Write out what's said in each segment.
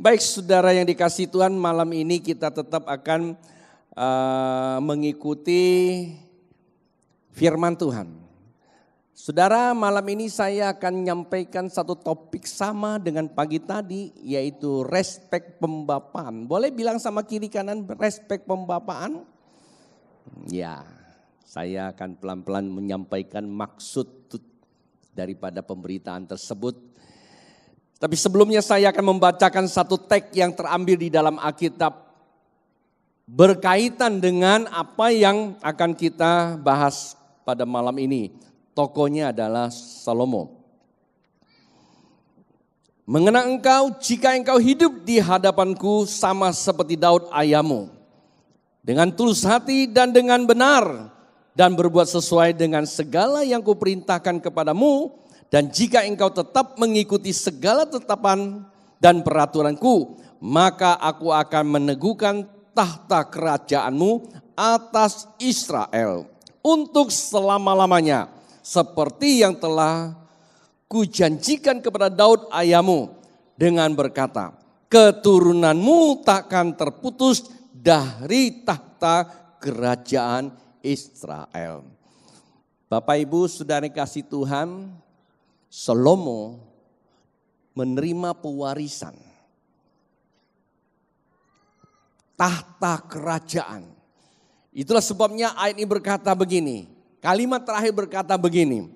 Baik saudara yang dikasihi Tuhan, malam ini kita tetap akan mengikuti firman Tuhan. Saudara, malam ini saya akan menyampaikan satu topik sama dengan pagi tadi, yaitu respek pembapaan. Boleh bilang sama kiri kanan respek pembapaan? Ya, saya akan pelan-pelan menyampaikan maksud daripada pemberitaan tersebut. Tapi sebelumnya saya akan membacakan satu teks yang terambil di dalam Alkitab berkaitan dengan apa yang akan kita bahas pada malam ini. Tokohnya adalah Salomo. Mengenang engkau, jika engkau hidup di hadapanku sama seperti Daud ayahmu, dengan tulus hati dan dengan benar, dan berbuat sesuai dengan segala yang kuperintahkan kepadamu, dan jika engkau tetap mengikuti segala tetapan dan peraturanku, maka aku akan meneguhkan tahta kerajaanmu atas Israel untuk selama-lamanya, seperti yang telah kujanjikan kepada Daud ayahmu dengan berkata, keturunanmu takkan terputus dari tahta kerajaan Israel. Bapak Ibu saudara kasih Tuhan, Salomo menerima pewarisan tahta kerajaan. Itulah sebabnya ayat ini berkata begini, kalimat terakhir berkata begini,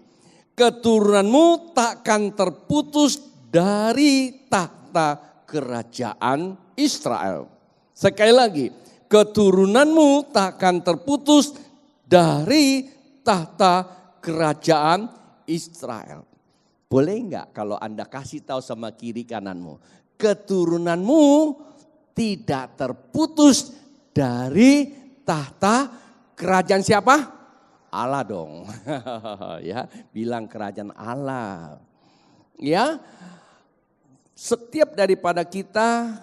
keturunanmu takkan terputus dari tahta kerajaan Israel. Sekali lagi, keturunanmu takkan terputus dari tahta kerajaan Israel. Boleh enggak kalau Anda kasih tahu sama kiri kananmu, keturunanmu tidak terputus dari tahta kerajaan siapa? Allah dong. Ya, bilang kerajaan Allah. Ya. Setiap daripada kita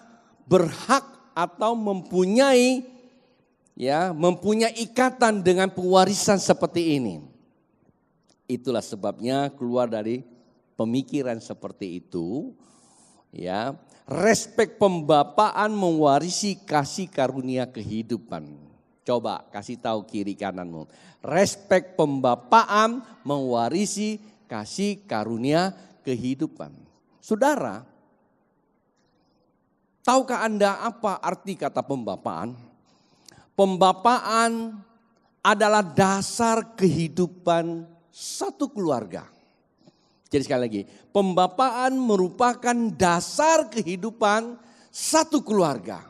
berhak atau mempunyai ikatan dengan pewarisan seperti ini. Itulah sebabnya keluar dari pemikiran seperti itu, ya, respek pembapaan mewarisi kasih karunia kehidupan. Coba kasih tahu kiri kananmu, respek pembapaan mewarisi kasih karunia kehidupan. Saudara, tahukah Anda apa arti kata pembapaan? Pembapaan adalah dasar kehidupan satu keluarga. Jadi sekali lagi, pembapaan merupakan dasar kehidupan satu keluarga.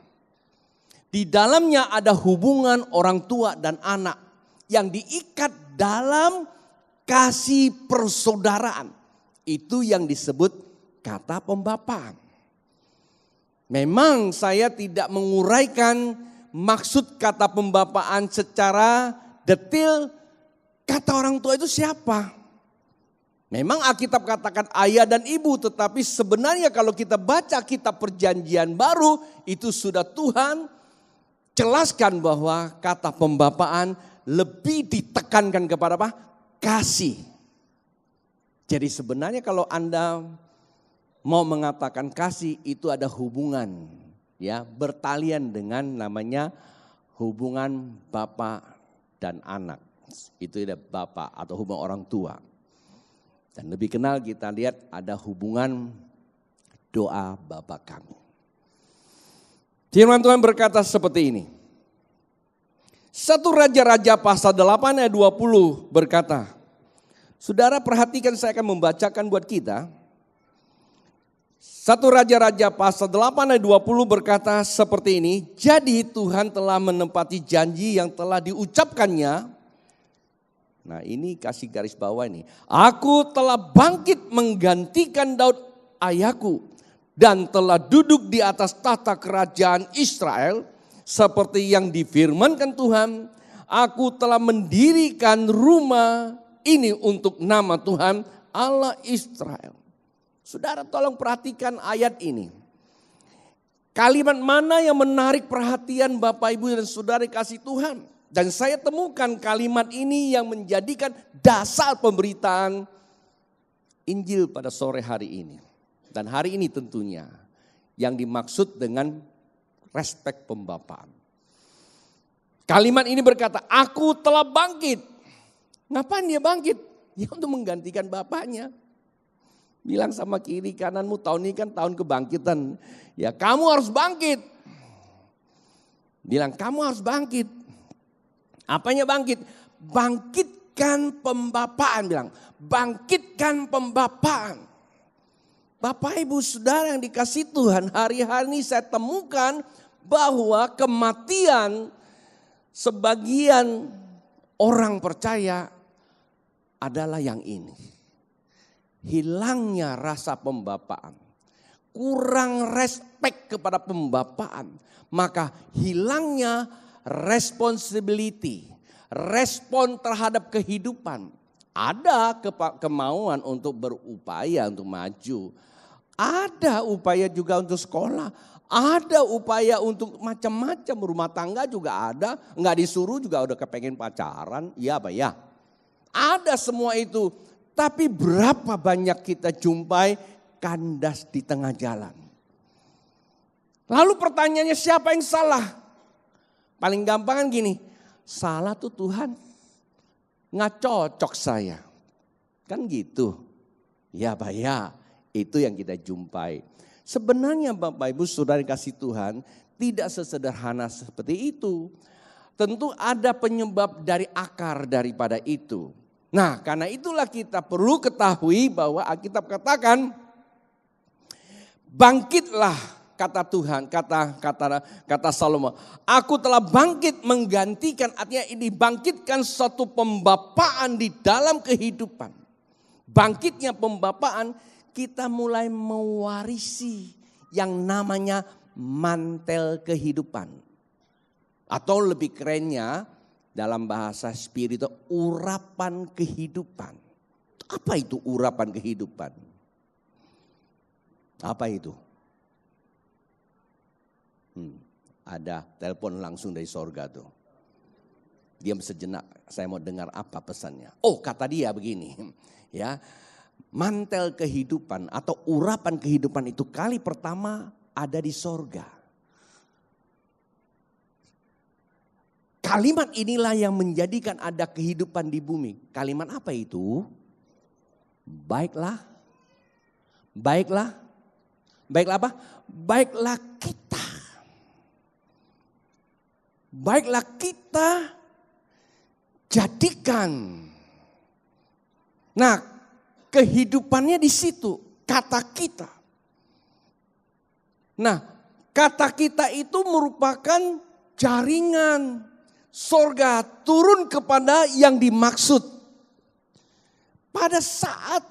Di dalamnya ada hubungan orang tua dan anak yang diikat dalam kasih persaudaraan. Itu yang disebut kata pembapaan. Memang saya tidak menguraikan maksud kata pembapaan secara detail. Kata orang tua itu siapa? Memang Alkitab katakan ayah dan ibu, tetapi sebenarnya kalau kita baca kitab perjanjian baru, itu sudah Tuhan jelaskan bahwa kata pembapaan lebih ditekankan kepada apa? Kasih. Jadi sebenarnya kalau Anda mau mengatakan kasih, itu ada hubungan, ya, bertalian dengan namanya hubungan bapak dan anak. Itu ada bapak atau hubungan orang tua. Dan lebih kenal kita lihat ada hubungan doa Bapa kami. Firman Tuhan berkata seperti ini. 1 Raja-Raja pasal 8 ayat 20 berkata. Saudara perhatikan, saya akan membacakan buat kita. 1 Raja-Raja pasal 8 ayat 20 berkata seperti ini. Jadi Tuhan telah menepati janji yang telah diucapkannya. Nah ini kasih garis bawah ini. Aku telah bangkit menggantikan Daud ayahku. Dan telah duduk di atas tahta kerajaan Israel. Seperti yang difirmankan Tuhan. Aku telah mendirikan rumah ini untuk nama Tuhan Allah Israel. Saudara tolong perhatikan ayat ini. Kalimat mana yang menarik perhatian Bapak Ibu dan Saudara kasih Tuhan? Dan saya temukan kalimat ini yang menjadikan dasar pemberitaan Injil pada sore hari ini. Dan hari ini tentunya yang dimaksud dengan respek pembapaan. Kalimat ini berkata, aku telah bangkit. Ngapain dia bangkit? Ya untuk menggantikan bapaknya. Bilang sama kiri kananmu, tahun ini kan tahun kebangkitan. Ya kamu harus bangkit. Bilang kamu harus bangkit. Apanya bangkit? Bangkitkan pembapaan. Bilang bangkitkan pembapaan. Bapak ibu saudara yang dikasih Tuhan, hari-hari ini saya temukan bahwa kematian sebagian orang percaya adalah yang ini. Hilangnya rasa pembapaan. Kurang respek kepada pembapaan. Maka hilangnya responsibility. Respon terhadap kehidupan. Ada kemauan untuk berupaya untuk maju. Ada upaya juga untuk sekolah. Ada upaya untuk macam-macam. Rumah tangga juga ada. Enggak disuruh juga udah kepengen pacaran. Iya apa ya? Ada semua itu. Tapi berapa banyak kita jumpai kandas di tengah jalan. Lalu pertanyaannya siapa yang salah? Paling gampang kan gini. Salah tuh Tuhan. Nggak cocok saya. Kan gitu. Ya Pak ya. Itu yang kita jumpai. Sebenarnya Bapak Ibu Saudara kasih Tuhan tidak sesederhana seperti itu. Tentu ada penyebab dari akar daripada itu. Nah karena itulah kita perlu ketahui bahwa Alkitab katakan bangkitlah kata Tuhan, kata Salomo. Aku telah bangkit menggantikan, artinya ini bangkitkan suatu pembapaan di dalam kehidupan. Bangkitnya pembapaan kita mulai mewarisi yang namanya mantel kehidupan. Atau lebih kerennya dalam bahasa spiritual urapan kehidupan. Apa itu urapan kehidupan? Apa itu? Ada telepon langsung dari sorga tuh. Diam sejenak, saya mau dengar apa pesannya. Oh kata dia begini, ya mantel kehidupan atau urapan kehidupan itu kali pertama ada di sorga. Kalimat inilah yang menjadikan ada kehidupan di bumi. Kalimat apa itu? Baiklah, baiklah, baiklah apa? Baiklah kita. Baiklah kita jadikan. Nah, kehidupannya di situ, kata kita. Nah, kata kita itu merupakan jaringan sorga turun kepada yang dimaksud. Pada saat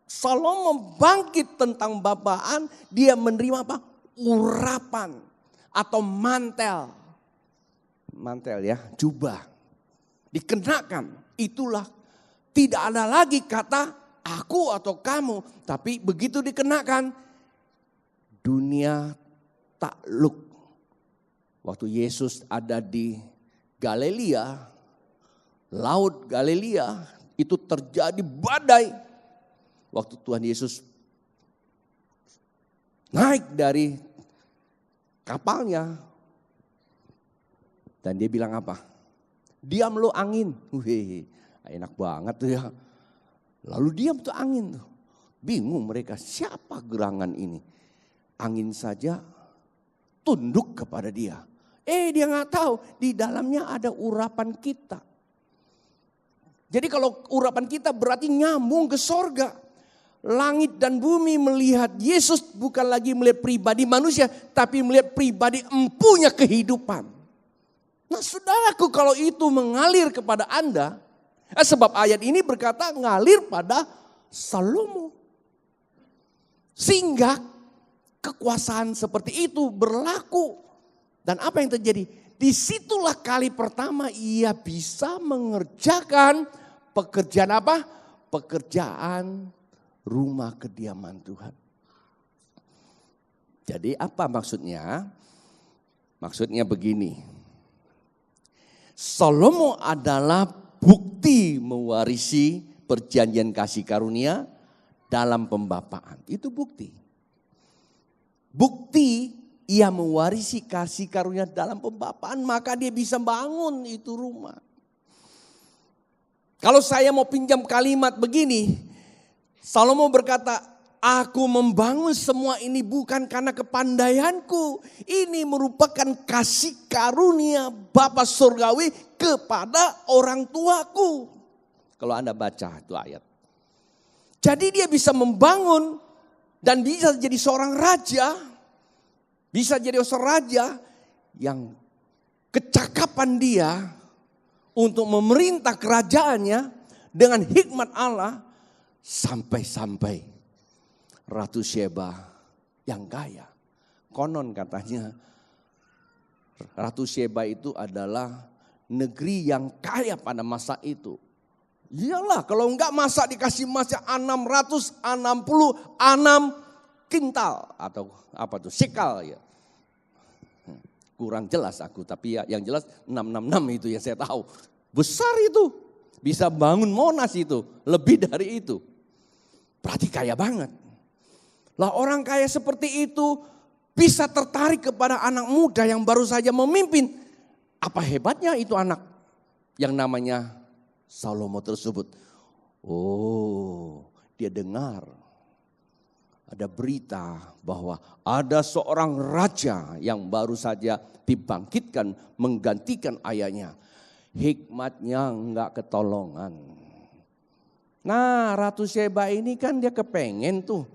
Salomo bangkit tentang bapaan, dia menerima apa? Urapan atau mantel. Mantel ya, jubah. Dikenakan, itulah tidak ada lagi kata aku atau kamu. Tapi begitu dikenakan, dunia takluk. Waktu Yesus ada di Galilea, laut Galilea, itu terjadi badai. Waktu Tuhan Yesus naik dari kapalnya. Dan dia bilang apa? Diam lo angin. Wih, enak banget tuh ya. Lalu diam tuh angin tuh. Bingung mereka, siapa gerangan ini? Angin saja tunduk kepada dia. Dia gak tahu di dalamnya ada urapan kita. Jadi kalau urapan kita berarti nyambung ke sorga. Langit dan bumi melihat Yesus bukan lagi melihat pribadi manusia, tapi melihat pribadi empunya kehidupan. Nah saudaraku, kalau itu mengalir kepada Anda, sebab ayat ini berkata ngalir pada Salomo. Sehingga kekuasaan seperti itu berlaku. Dan apa yang terjadi? Disitulah kali pertama ia bisa mengerjakan pekerjaan apa? Pekerjaan rumah kediaman Tuhan. Jadi apa maksudnya? Maksudnya begini. Salomo adalah bukti mewarisi perjanjian kasih karunia dalam pembapaan. Itu bukti. bukti ia mewarisi kasih karunia dalam pembapaan, maka dia bisa bangun itu rumah. Kalau saya mau pinjam kalimat begini, Salomo berkata, aku membangun semua ini bukan karena kepandaianku. Ini merupakan kasih karunia Bapa Surgawi kepada orang tuaku. Kalau Anda baca itu ayat. Jadi dia bisa membangun dan bisa jadi seorang raja. Bisa jadi seorang raja yang kecakapan dia untuk memerintah kerajaannya dengan hikmat Allah. Sampai-sampai Ratu Sheba yang kaya. Konon katanya Ratu Sheba itu adalah negeri yang kaya pada masa itu. Iyalah kalau enggak masa dikasih emasnya 666 kintal atau apa tuh sikal ya. Kurang jelas aku tapi ya yang jelas 666 itu yang saya tahu. Besar itu. Bisa bangun Monas itu. Lebih dari itu. Berarti kaya banget. Lah orang kaya seperti itu bisa tertarik kepada anak muda yang baru saja memimpin. Apa hebatnya itu anak yang namanya Salomo tersebut. Oh, dia dengar ada berita bahwa ada seorang raja yang baru saja dibangkitkan menggantikan ayahnya. Hikmatnya enggak ketolongan. Nah Ratu Sheba ini kan dia kepengen tuh.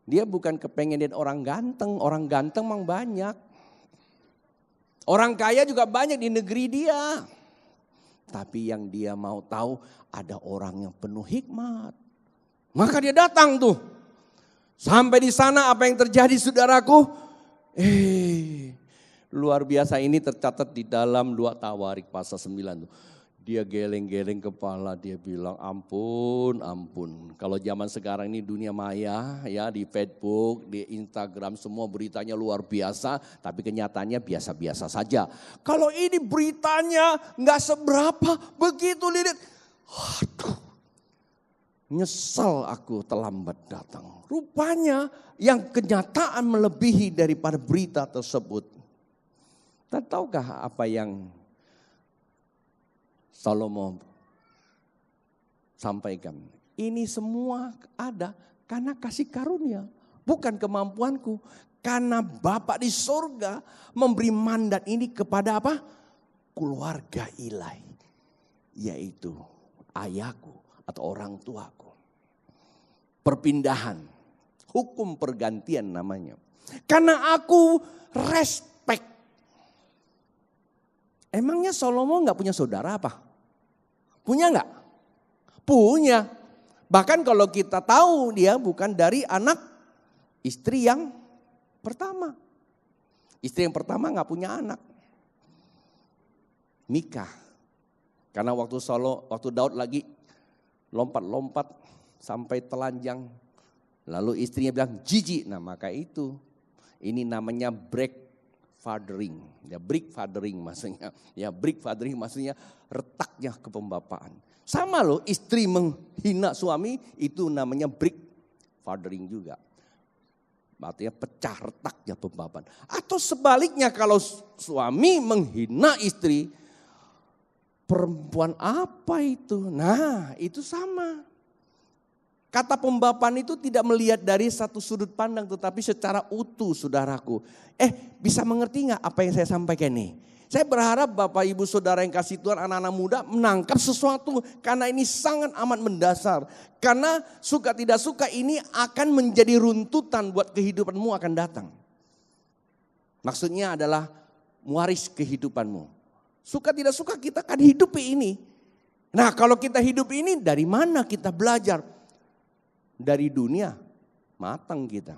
Dia bukan kepengen dia orang ganteng memang banyak. Orang kaya juga banyak di negeri dia. Tapi yang dia mau tahu ada orang yang penuh hikmat. Maka dia datang tuh. Sampai di sana apa yang terjadi saudaraku? Luar biasa ini tercatat di dalam 2 Tawarik pasal 9 tuh. Dia geleng-geleng kepala, dia bilang ampun. Kalau zaman sekarang ini dunia maya ya di Facebook, di Instagram semua beritanya luar biasa. Tapi kenyataannya biasa-biasa saja. Kalau ini beritanya gak seberapa begitu lihat. Aduh, nyesal aku terlambat datang. Rupanya yang kenyataan melebihi daripada berita tersebut. Dan tahukah apa yang Salomo sampaikan? Ini semua ada karena kasih karunia. Bukan kemampuanku. Karena Bapa di sorga memberi mandat ini kepada apa? Keluarga ilahi. Yaitu ayahku atau orang tuaku. Perpindahan. Hukum pergantian namanya. Karena aku respect. Emangnya Salomo gak punya saudara apa? Punya gak? Punya. Bahkan kalau kita tahu dia bukan dari anak istri yang pertama. Istri yang pertama gak punya anak. Mikah. Karena waktu Daud lagi lompat-lompat sampai telanjang. Lalu istrinya bilang jijik. Nah maka itu. Ini namanya break fathering, ya break fathering maksudnya, retaknya kepembapaan. Sama loh istri menghina suami itu namanya break fathering juga. Artinya pecah retaknya pembapaan. Atau sebaliknya kalau suami menghina istri, perempuan apa itu? Nah itu sama. Kata pembapaan itu tidak melihat dari satu sudut pandang tetapi secara utuh saudaraku. Bisa mengerti gak apa yang saya sampaikan nih? Saya berharap Bapak Ibu Saudara yang kasih Tuhan anak-anak muda menangkap sesuatu. Karena ini sangat amat mendasar. Karena suka tidak suka ini akan menjadi runtutan buat kehidupanmu akan datang. Maksudnya adalah mewaris kehidupanmu. Suka tidak suka kita akan hidupi ini. Nah kalau kita hidup ini dari mana kita belajar? Dari dunia, matang kita.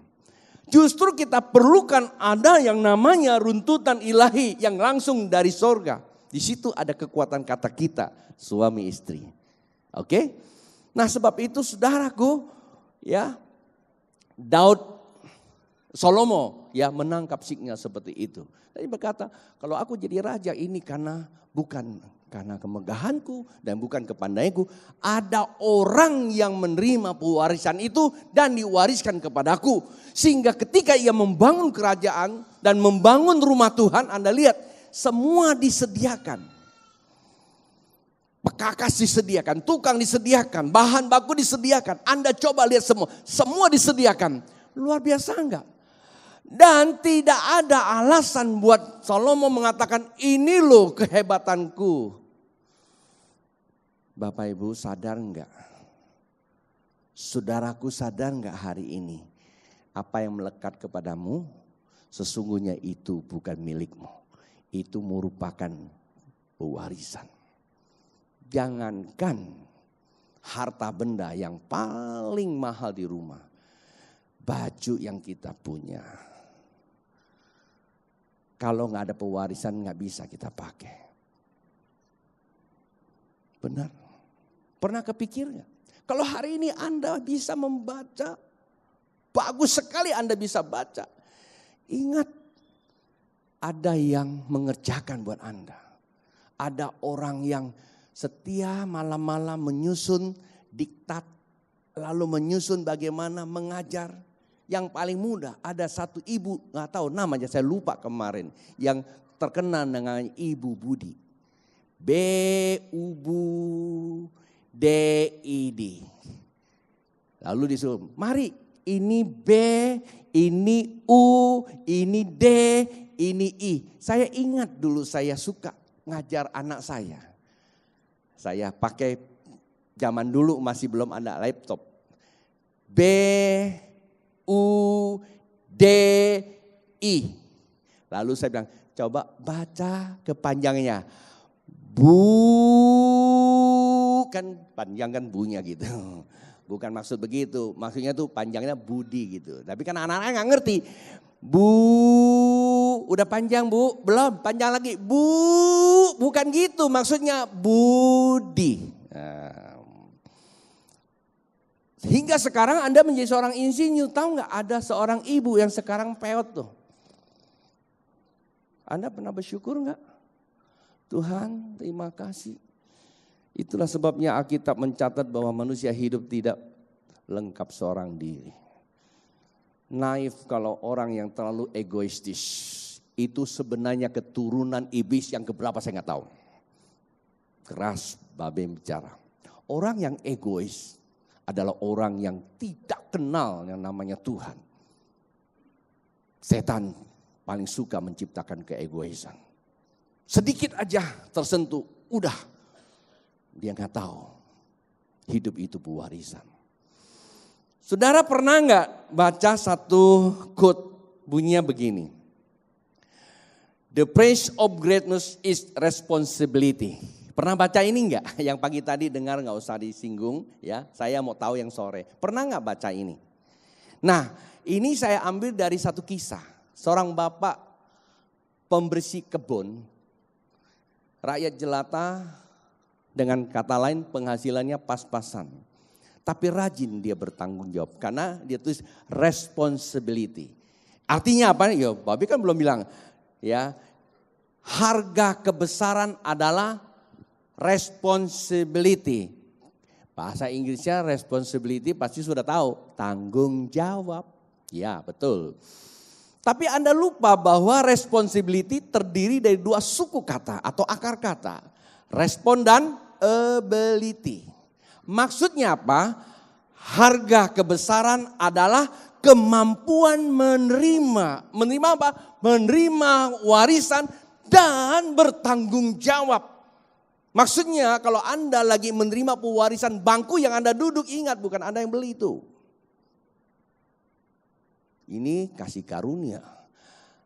Justru kita perlukan ada yang namanya runtutan ilahi yang langsung dari sorga. Di situ ada kekuatan kata kita, suami istri. Oke? Nah sebab itu saudaraku, ya Salomo ya menangkap signal seperti itu. Dia berkata, kalau aku jadi raja ini karena bukan karena kemegahanku dan bukan kepandaianku. Ada orang yang menerima pewarisan itu dan diwariskan kepadaku. Sehingga ketika ia membangun kerajaan dan membangun rumah Tuhan, Anda lihat semua disediakan. Pekakas disediakan, tukang disediakan, bahan baku disediakan. Anda coba lihat semua disediakan. Luar biasa enggak? Dan tidak ada alasan buat Salomo mengatakan ini loh kehebatanku. Bapak Ibu sadar enggak? Saudaraku sadar enggak hari ini? Apa yang melekat kepadamu sesungguhnya itu bukan milikmu. Itu merupakan pewarisan. Jangankan harta benda yang paling mahal di rumah. Baju yang kita punya. Kalau nggak ada pewarisan nggak bisa kita pakai. Benar. Pernah kepikir nggak? Kalau hari ini Anda bisa membaca. Bagus sekali Anda bisa baca. Ingat. Ada yang mengerjakan buat Anda. Ada orang yang setia malam-malam menyusun diktat. Lalu menyusun bagaimana mengajar. Yang paling mudah ada satu ibu, gak tahu namanya saya lupa kemarin. Yang terkenal dengan Ibu Budi. B-U-B-D-I-D. Lalu disuruh, mari ini B, ini U, ini D, ini I. Saya ingat dulu saya suka ngajar anak saya. Saya pakai zaman dulu masih belum ada laptop. B, U, D, I. Lalu saya bilang, coba baca kepanjangnya. Kan panjang kan bunya gitu. Bukan maksud begitu, maksudnya tuh panjangnya Budi gitu. Tapi kan anak-anak gak ngerti. Udah panjang Bu? Belum, panjang lagi. Bukan gitu maksudnya Budi. Nah, hingga sekarang Anda menjadi seorang insinyur, tahu nggak ada seorang ibu yang sekarang peot tuh. Anda pernah bersyukur nggak? Tuhan terima kasih. Itulah sebabnya Alkitab mencatat bahwa manusia hidup tidak lengkap seorang diri. Naif kalau orang yang terlalu egoistis. Itu sebenarnya keturunan iblis yang keberapa saya nggak tahu. Keras babe bicara. Orang yang egois adalah orang yang tidak kenal yang namanya Tuhan. Setan paling suka menciptakan keegoisan. Sedikit aja tersentuh, udah. Dia nggak tahu hidup itu pewarisan. Saudara pernah nggak baca satu quote bunyinya begini. The price of greatness is responsibility. Pernah baca ini enggak? Yang pagi tadi dengar enggak usah disinggung ya. Saya mau tahu yang sore. Pernah enggak baca ini? Nah, ini saya ambil dari satu kisah. Seorang bapak pembersih kebun. Rakyat jelata dengan kata lain penghasilannya pas-pasan. Tapi rajin dia bertanggung jawab karena dia tulis responsibility. Artinya apa? Ya, babi kan belum bilang ya. Harga kebesaran adalah responsibility. Bahasa Inggrisnya responsibility pasti sudah tahu. Tanggung jawab. Ya betul. Tapi Anda lupa bahwa responsibility terdiri dari dua suku kata atau akar kata. Respon dan ability. Maksudnya apa? Harga kebesaran adalah kemampuan menerima. Menerima apa? Menerima warisan dan bertanggung jawab. Maksudnya kalau Anda lagi menerima pewarisan bangku yang Anda duduk, ingat bukan Anda yang beli itu. Ini kasih karunia.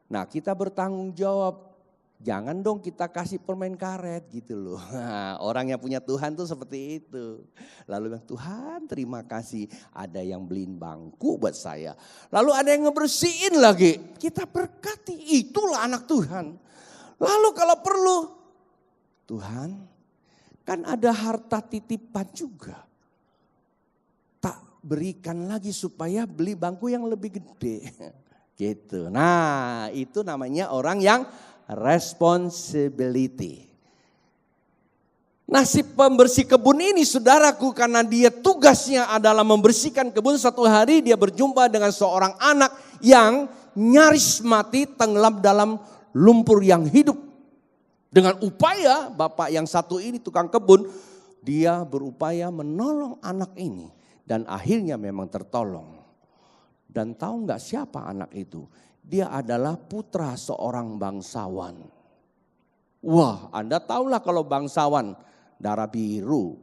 Nah kita bertanggung jawab. Jangan dong kita kasih permen karet gitu loh. Nah, orang yang punya Tuhan tuh seperti itu. Lalu bilang Tuhan terima kasih ada yang beliin bangku buat saya. Lalu ada yang ngebersihin lagi. Kita berkati itulah anak Tuhan. Lalu kalau perlu Tuhan kan ada harta titipan juga. Tak berikan lagi supaya beli bangku yang lebih gede. Gitu. Nah itu namanya orang yang responsibility. Nasib pembersih kebun ini saudaraku, karena dia tugasnya adalah membersihkan kebun. Satu hari dia berjumpa dengan seorang anak yang nyaris mati tenggelam dalam lumpur yang hidup. Dengan upaya bapak yang satu ini tukang kebun, dia berupaya menolong anak ini. Dan akhirnya memang tertolong. Dan tahu nggak siapa anak itu? Dia adalah putra seorang bangsawan. Wah, Anda tahulah kalau bangsawan, darah biru.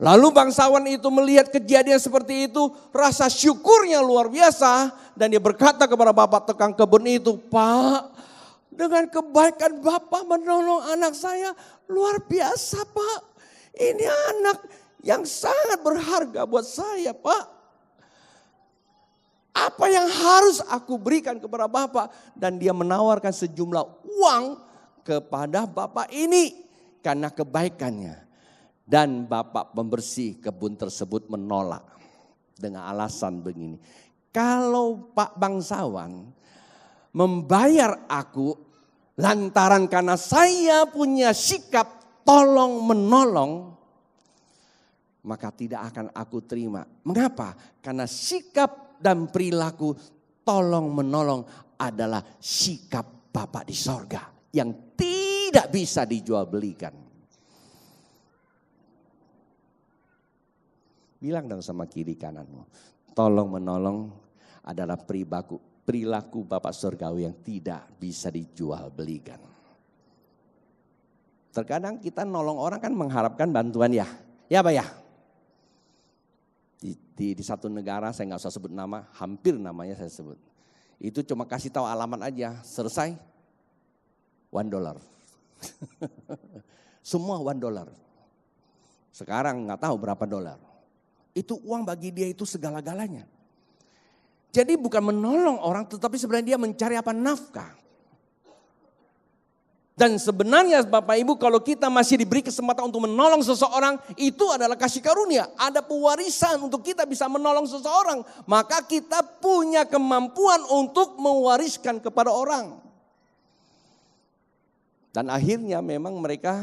Lalu bangsawan itu melihat kejadian seperti itu, rasa syukurnya luar biasa. Dan dia berkata kepada bapak tukang kebun itu, "Pak, dengan kebaikan bapak menolong anak saya, luar biasa Pak. Ini anak yang sangat berharga buat saya Pak. Apa yang harus aku berikan kepada bapak?" Dan dia menawarkan sejumlah uang kepada bapak ini karena kebaikannya. Dan bapak pembersih kebun tersebut menolak dengan alasan begini. "Kalau Pak bangsawan membayar aku lantaran karena saya punya sikap tolong menolong, maka tidak akan aku terima." Mengapa? Karena sikap dan perilaku tolong menolong adalah sikap Bapa di sorga yang tidak bisa dijual belikan. Bilang dong sama kiri kananmu, tolong menolong adalah perilaku Bapak Surgawi yang tidak bisa dijual belikan. Terkadang kita nolong orang kan mengharapkan bantuan ya. Ya Pak ya. Di satu negara, saya nggak usah sebut nama, hampir namanya saya sebut. Itu cuma kasih tahu alamat aja, selesai $1. Semua $1. Sekarang nggak tahu berapa dolar. Itu uang bagi dia itu segala-galanya. Jadi bukan menolong orang, tetapi sebenarnya dia mencari apa? Nafkah. Dan sebenarnya Bapak Ibu, kalau kita masih diberi kesempatan untuk menolong seseorang, itu adalah kasih karunia. Ada pewarisan untuk kita bisa menolong seseorang. Maka kita punya kemampuan untuk mewariskan kepada orang. Dan akhirnya memang mereka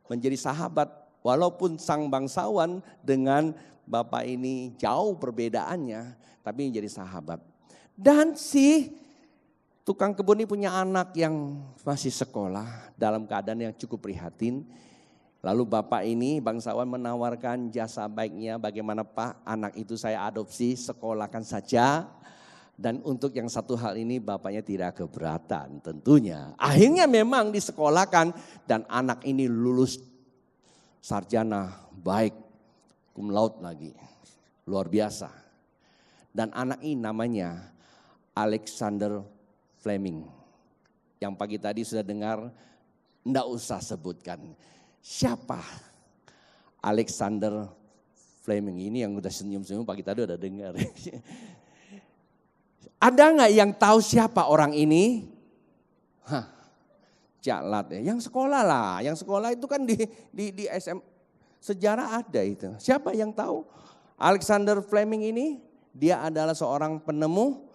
menjadi sahabat. Walaupun sang bangsawan dengan bapak ini jauh perbedaannya, tapi menjadi sahabat. Dan si tukang kebun ini punya anak yang masih sekolah dalam keadaan yang cukup prihatin. Lalu bapak ini bangsawan menawarkan jasa baiknya, "Bagaimana Pak, anak itu saya adopsi, sekolahkan saja." Dan untuk yang satu hal ini bapaknya tidak keberatan tentunya. Akhirnya memang disekolahkan dan anak ini lulus sarjana baik, cum laude lagi, luar biasa. Dan anak ini namanya Alexander Fleming. Yang pagi tadi sudah dengar, enggak usah sebutkan. Siapa Alexander Fleming ini? Yang udah senyum-senyum pagi tadi udah dengar. Ada nggak yang tahu siapa orang ini? Jalat ya, yang sekolah lah. Yang sekolah itu kan di SM sejarah ada itu. Siapa yang tahu? Alexander Fleming ini, dia adalah seorang penemu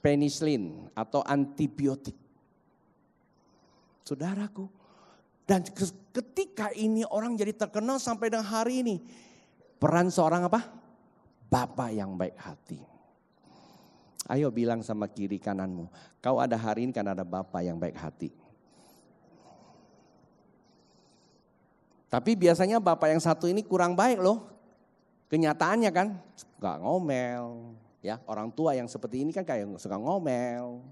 penicillin atau antibiotik. Saudaraku, dan ketika ini orang jadi terkenal sampai dengan hari ini. Peran seorang apa? Bapak yang baik hati. Ayo bilang sama kiri kananmu, kau ada hari ini karena ada Bapak yang baik hati. Tapi biasanya Bapak yang satu ini kurang baik loh. Kenyataannya kan, gak ngomel. Ya, orang tua yang seperti ini kan kayak suka ngomel.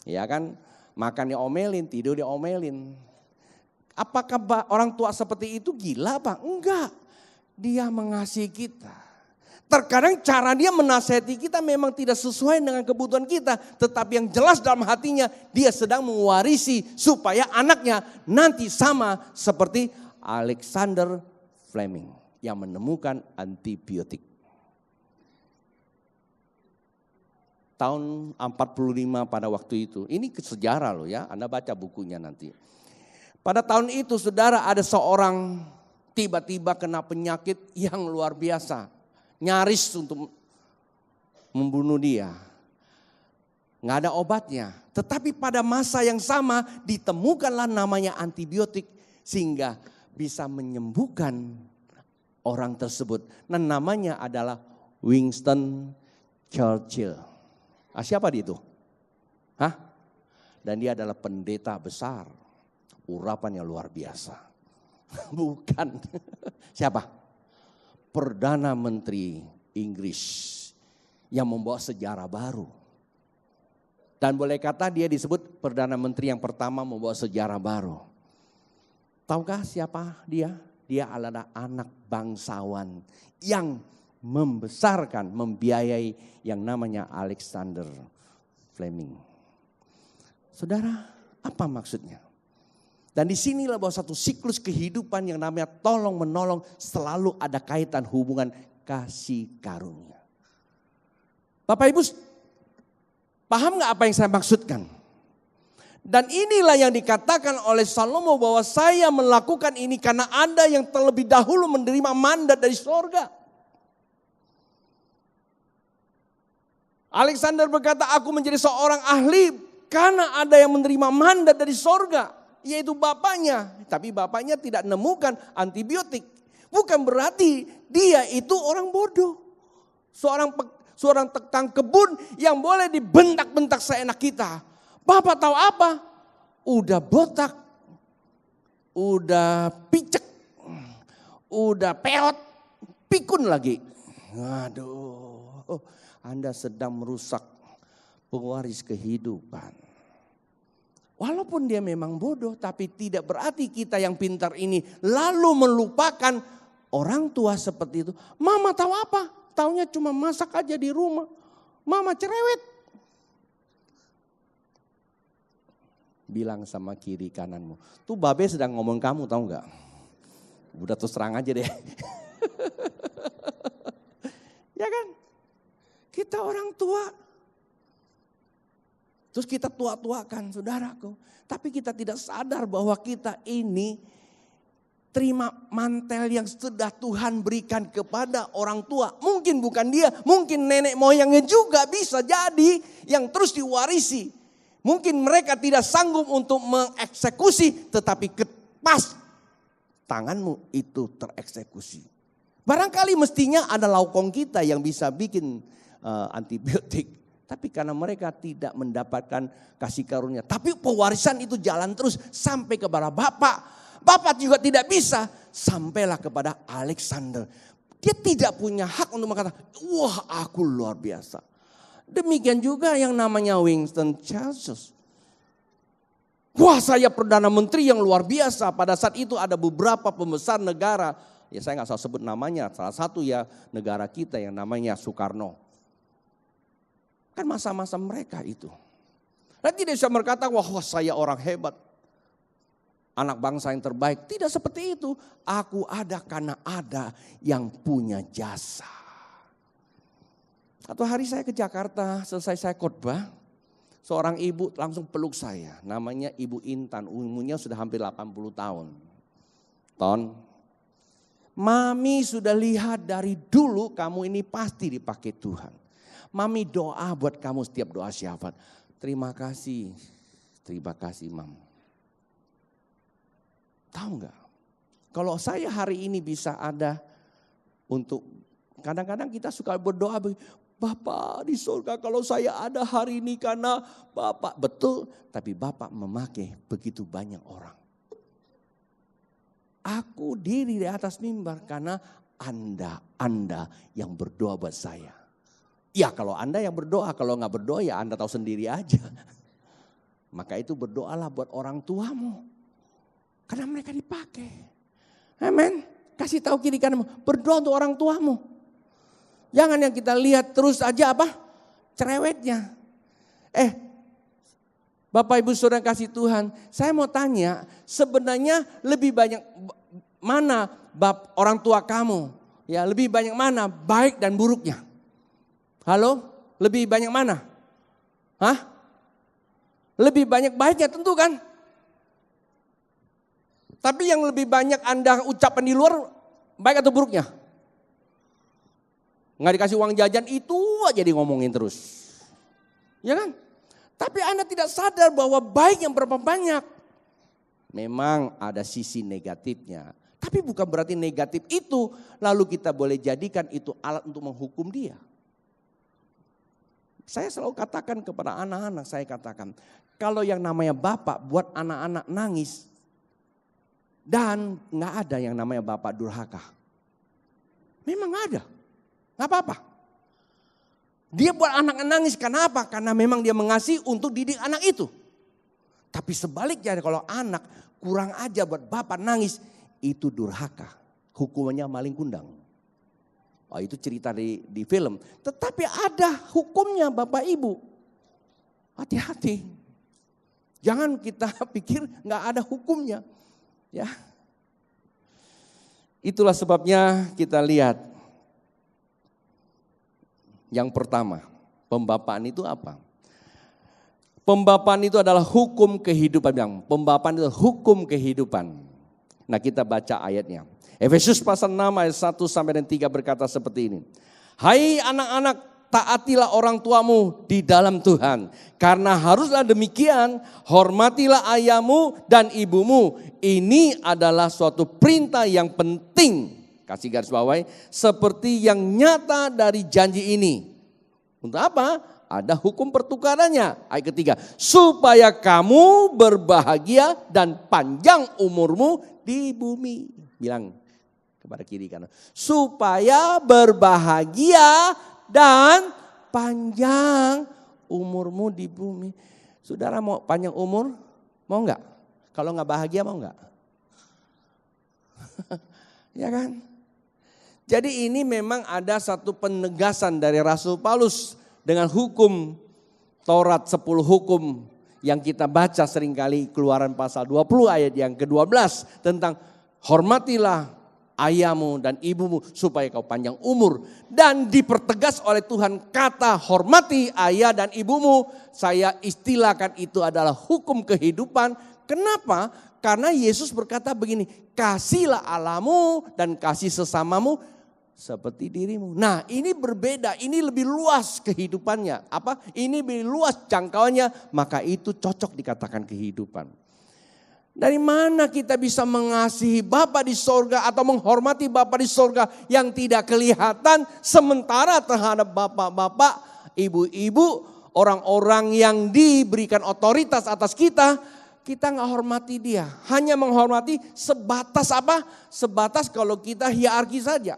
Ya kan, makan diomelin, tidur diomelin. Apakah orang tua seperti itu gila Pak? Enggak. Dia mengasihi kita. Terkadang cara dia menasihati kita memang tidak sesuai dengan kebutuhan kita. Tetapi yang jelas dalam hatinya, dia sedang mewarisi supaya anaknya nanti sama seperti Alexander Fleming yang menemukan antibiotik. Tahun 45 pada waktu itu. Ini sejarah loh ya, Anda baca bukunya nanti. Pada tahun itu saudara, ada seorang tiba-tiba kena penyakit yang luar biasa. Nyaris untuk membunuh dia. Nggak ada obatnya. Tetapi pada masa yang sama ditemukanlah namanya antibiotik. Sehingga bisa menyembuhkan orang tersebut. Dan namanya adalah Winston Churchill. Siapa dia itu? Dan dia adalah pendeta besar. Urapan yang luar biasa. Bukan. Siapa? Perdana Menteri Inggris yang membawa sejarah baru. Dan boleh kata dia disebut Perdana Menteri yang pertama membawa sejarah baru. Tahukah siapa dia? Dia adalah anak bangsawan yang membesarkan, membiayai yang namanya Alexander Fleming. Saudara, apa maksudnya? Dan disinilah bahwa satu siklus kehidupan yang namanya tolong menolong selalu ada kaitan hubungan kasih karunia. Bapak Ibu, paham gak apa yang saya maksudkan? Dan inilah yang dikatakan oleh Salomo bahwa saya melakukan ini karena Anda yang terlebih dahulu menerima mandat dari sorga. Alexander berkata, aku menjadi seorang ahli karena ada yang menerima mandat dari sorga. Yaitu bapaknya. Tapi bapaknya tidak menemukan antibiotik. Bukan berarti dia itu orang bodoh. Seorang tukang kebun yang boleh dibentak-bentak seenak kita. Bapak tahu apa? Udah botak, udah picek, udah peot, pikun lagi. Waduh, Anda sedang merusak pewaris kehidupan. Walaupun dia memang bodoh, tapi tidak berarti kita yang pintar ini lalu melupakan orang tua seperti itu. Mama tahu apa? Taunya cuma masak aja di rumah. Mama cerewet. Bilang sama kiri kananmu. Tuh babe sedang ngomong kamu, tahu nggak? Udah terus terang aja deh. Ya kan? Kita orang tua. Terus kita tua-tuakan saudaraku. Tapi kita tidak sadar bahwa kita ini terima mantel yang sudah Tuhan berikan kepada orang tua. Mungkin bukan dia, mungkin nenek moyangnya juga bisa jadi yang terus diwarisi. Mungkin mereka tidak sanggup untuk mengeksekusi, tetapi pas tanganmu itu tereksekusi. Barangkali mestinya ada laukong kita yang bisa bikin antibiotik. Tapi karena mereka tidak mendapatkan kasih karunia. Tapi pewarisan itu jalan terus sampai kepada Bapak. Bapak juga tidak bisa. Sampailah kepada Alexander. Dia tidak punya hak untuk mengatakan, wah aku luar biasa. Demikian juga yang namanya Winston Churchill. Wah saya Perdana Menteri yang luar biasa. Pada saat itu ada beberapa pembesar negara. Ya saya gak usah sebut namanya. Salah satu ya negara kita yang namanya Soekarno. Kan masa-masa mereka itu. Dan tidak bisa berkata wah saya orang hebat. Anak bangsa yang terbaik. Tidak seperti itu. Aku ada karena ada yang punya jasa. Satu hari saya ke Jakarta, selesai saya khotbah, seorang ibu langsung peluk saya. Namanya Ibu Intan, umurnya sudah hampir 80 tahun. Ton, Mami sudah lihat dari dulu kamu ini pasti dipakai Tuhan. Mami doa buat kamu setiap doa syafaat. Terima kasih Mam. Tahu nggak? Kalau saya hari ini bisa ada untuk, kadang-kadang kita suka berdoa, Bapak di surga kalau saya ada hari ini karena Bapak. Betul, tapi Bapak memakai begitu banyak orang. Aku diri di atas mimbar karena Anda yang berdoa buat saya. Ya kalau Anda yang berdoa, kalau nggak berdoa ya Anda tahu sendiri aja. Maka itu berdoalah buat orang tuamu. Karena mereka dipakai. Amin. Kasih tahu kiri kananmu, berdoa untuk orang tuamu. Jangan yang kita lihat terus aja apa? Cerewetnya. Bapak Ibu Saudara kasih Tuhan, saya mau tanya, sebenarnya lebih banyak mana orang tua kamu? Ya, lebih banyak mana baik dan buruknya? Halo? Lebih banyak mana? Lebih banyak baiknya tentu kan? Tapi yang lebih banyak Anda ucapkan di luar, baik atau buruknya? Nggak dikasih uang jajan itu aja di ngomongin terus. Ya kan? Tapi Anda tidak sadar bahwa baik yang berapa banyak. Memang ada sisi negatifnya. Tapi bukan berarti negatif itu lalu kita boleh jadikan itu alat untuk menghukum dia. Saya selalu katakan kepada anak-anak, saya katakan, kalau yang namanya bapak buat anak-anak nangis, dan gak ada yang namanya bapak durhaka. Memang ada, gak apa-apa. Dia buat anak nangis, kenapa? Karena memang dia mengasihi untuk didik anak itu. Tapi sebaliknya kalau anak kurang aja buat bapak nangis, itu durhaka. Hukumannya maling kundang. Oh, itu cerita di film. Tetapi ada hukumnya Bapak Ibu. Hati-hati. Jangan kita pikir gak ada hukumnya. Ya. Itulah sebabnya kita lihat. Yang pertama, pembapaan itu apa? Pembapaan itu adalah hukum kehidupan. Pembapaan itu hukum kehidupan. Nah, kita baca ayatnya. Efesus pasal 6 ayat 1 sampai 3 berkata seperti ini. Hai anak-anak, taatilah orang tuamu di dalam Tuhan. Karena haruslah demikian, hormatilah ayahmu dan ibumu. Ini adalah suatu perintah yang penting. Kasih garis bawahi, seperti yang nyata dari janji ini. Untuk apa? Ada hukum pertukarannya. Ayat ketiga, supaya kamu berbahagia dan panjang umurmu di bumi. Bilang kepada kiri kanan, supaya berbahagia dan panjang umurmu di bumi. Saudara mau panjang umur? Mau enggak? Kalau enggak bahagia mau enggak? Ya kan? Jadi ini memang ada satu penegasan dari Rasul Paulus dengan hukum Taurat 10 hukum yang kita baca seringkali Keluaran pasal 20 ayat yang ke-12 tentang hormatilah ayahmu dan ibumu supaya kau panjang umur. Dan dipertegas oleh Tuhan kata hormati ayah dan ibumu. Saya istilahkan itu adalah hukum kehidupan. Kenapa? Karena Yesus berkata begini, kasihlah Allahmu dan kasih sesamamu seperti dirimu. Nah, ini berbeda, ini lebih luas kehidupannya. Apa? Ini lebih luas jangkauannya, maka itu cocok dikatakan kehidupan. Dari mana kita bisa mengasihi Bapa di sorga atau menghormati Bapa di sorga yang tidak kelihatan, sementara terhadap bapak-bapak, ibu-ibu, orang-orang yang diberikan otoritas atas kita, kita nggak hormati dia. Hanya menghormati sebatas apa? Sebatas kalau kita hierarki saja.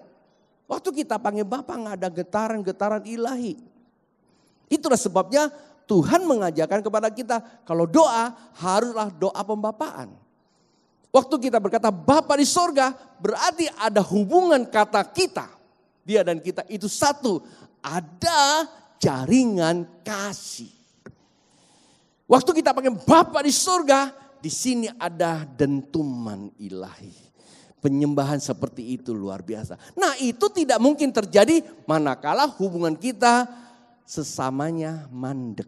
Waktu kita panggil Bapa nggak ada getaran-getaran ilahi. Itulah sebabnya Tuhan mengajarkan kepada kita kalau doa haruslah doa pembapaan. Waktu kita berkata Bapa di sorga berarti ada hubungan kata kita. Dia dan kita itu satu. Ada jaringan kasih. Waktu kita panggil Bapa di sorga, di sini ada dentuman ilahi. Penyembahan seperti itu luar biasa. Nah, itu tidak mungkin terjadi manakala hubungan kita sesamanya mandek.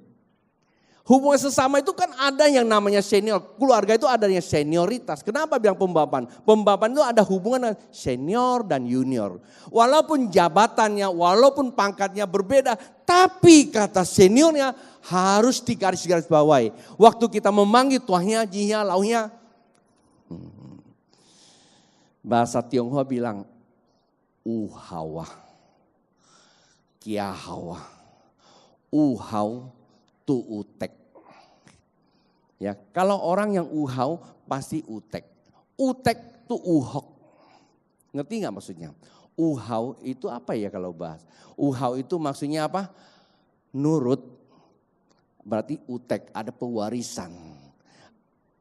Hubungan sesama itu kan ada yang namanya senior. Keluarga itu adanya senioritas. Kenapa bilang pembapaan? Pembapaan itu ada hubungan senior dan junior. Walaupun jabatannya, walaupun pangkatnya berbeda. Tapi kata seniornya harus digaris-garis bawahi. Waktu kita memanggil tuahnya, jinya, launya. Bahasa Tionghoa bilang, uhawa, kiahawa, uhau, tu utek. Ya, kalau orang yang uhau pasti utek. Utek tu uhok. Ngerti nggak maksudnya? Uhau itu apa ya kalau bahas? Uhau itu maksudnya apa? Nurut. Berarti utek, ada pewarisan.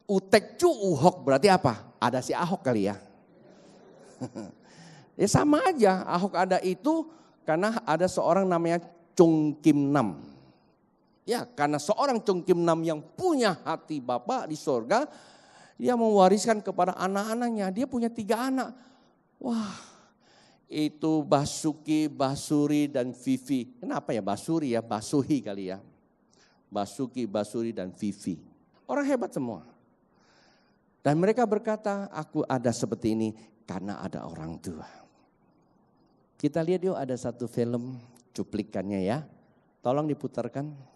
Utek cu uhok berarti apa? Ada si Ahok kali ya. Ya sama aja, Ahok ada itu karena ada seorang namanya Chung Kim Nam. Ya, karena seorang Chung Kim Nam yang punya hati Bapa di sorga, dia mewariskan kepada anak-anaknya. Dia punya 3 anak. Wah, itu Basuki, Basuri, dan Vivi. Kenapa ya Basuri ya? Basuhi kali ya. Basuki, Basuri, dan Vivi. Orang hebat semua. Dan mereka berkata, aku ada seperti ini karena ada orang tua. Kita lihat yuk, ada satu film cuplikannya ya. Tolong diputarkan.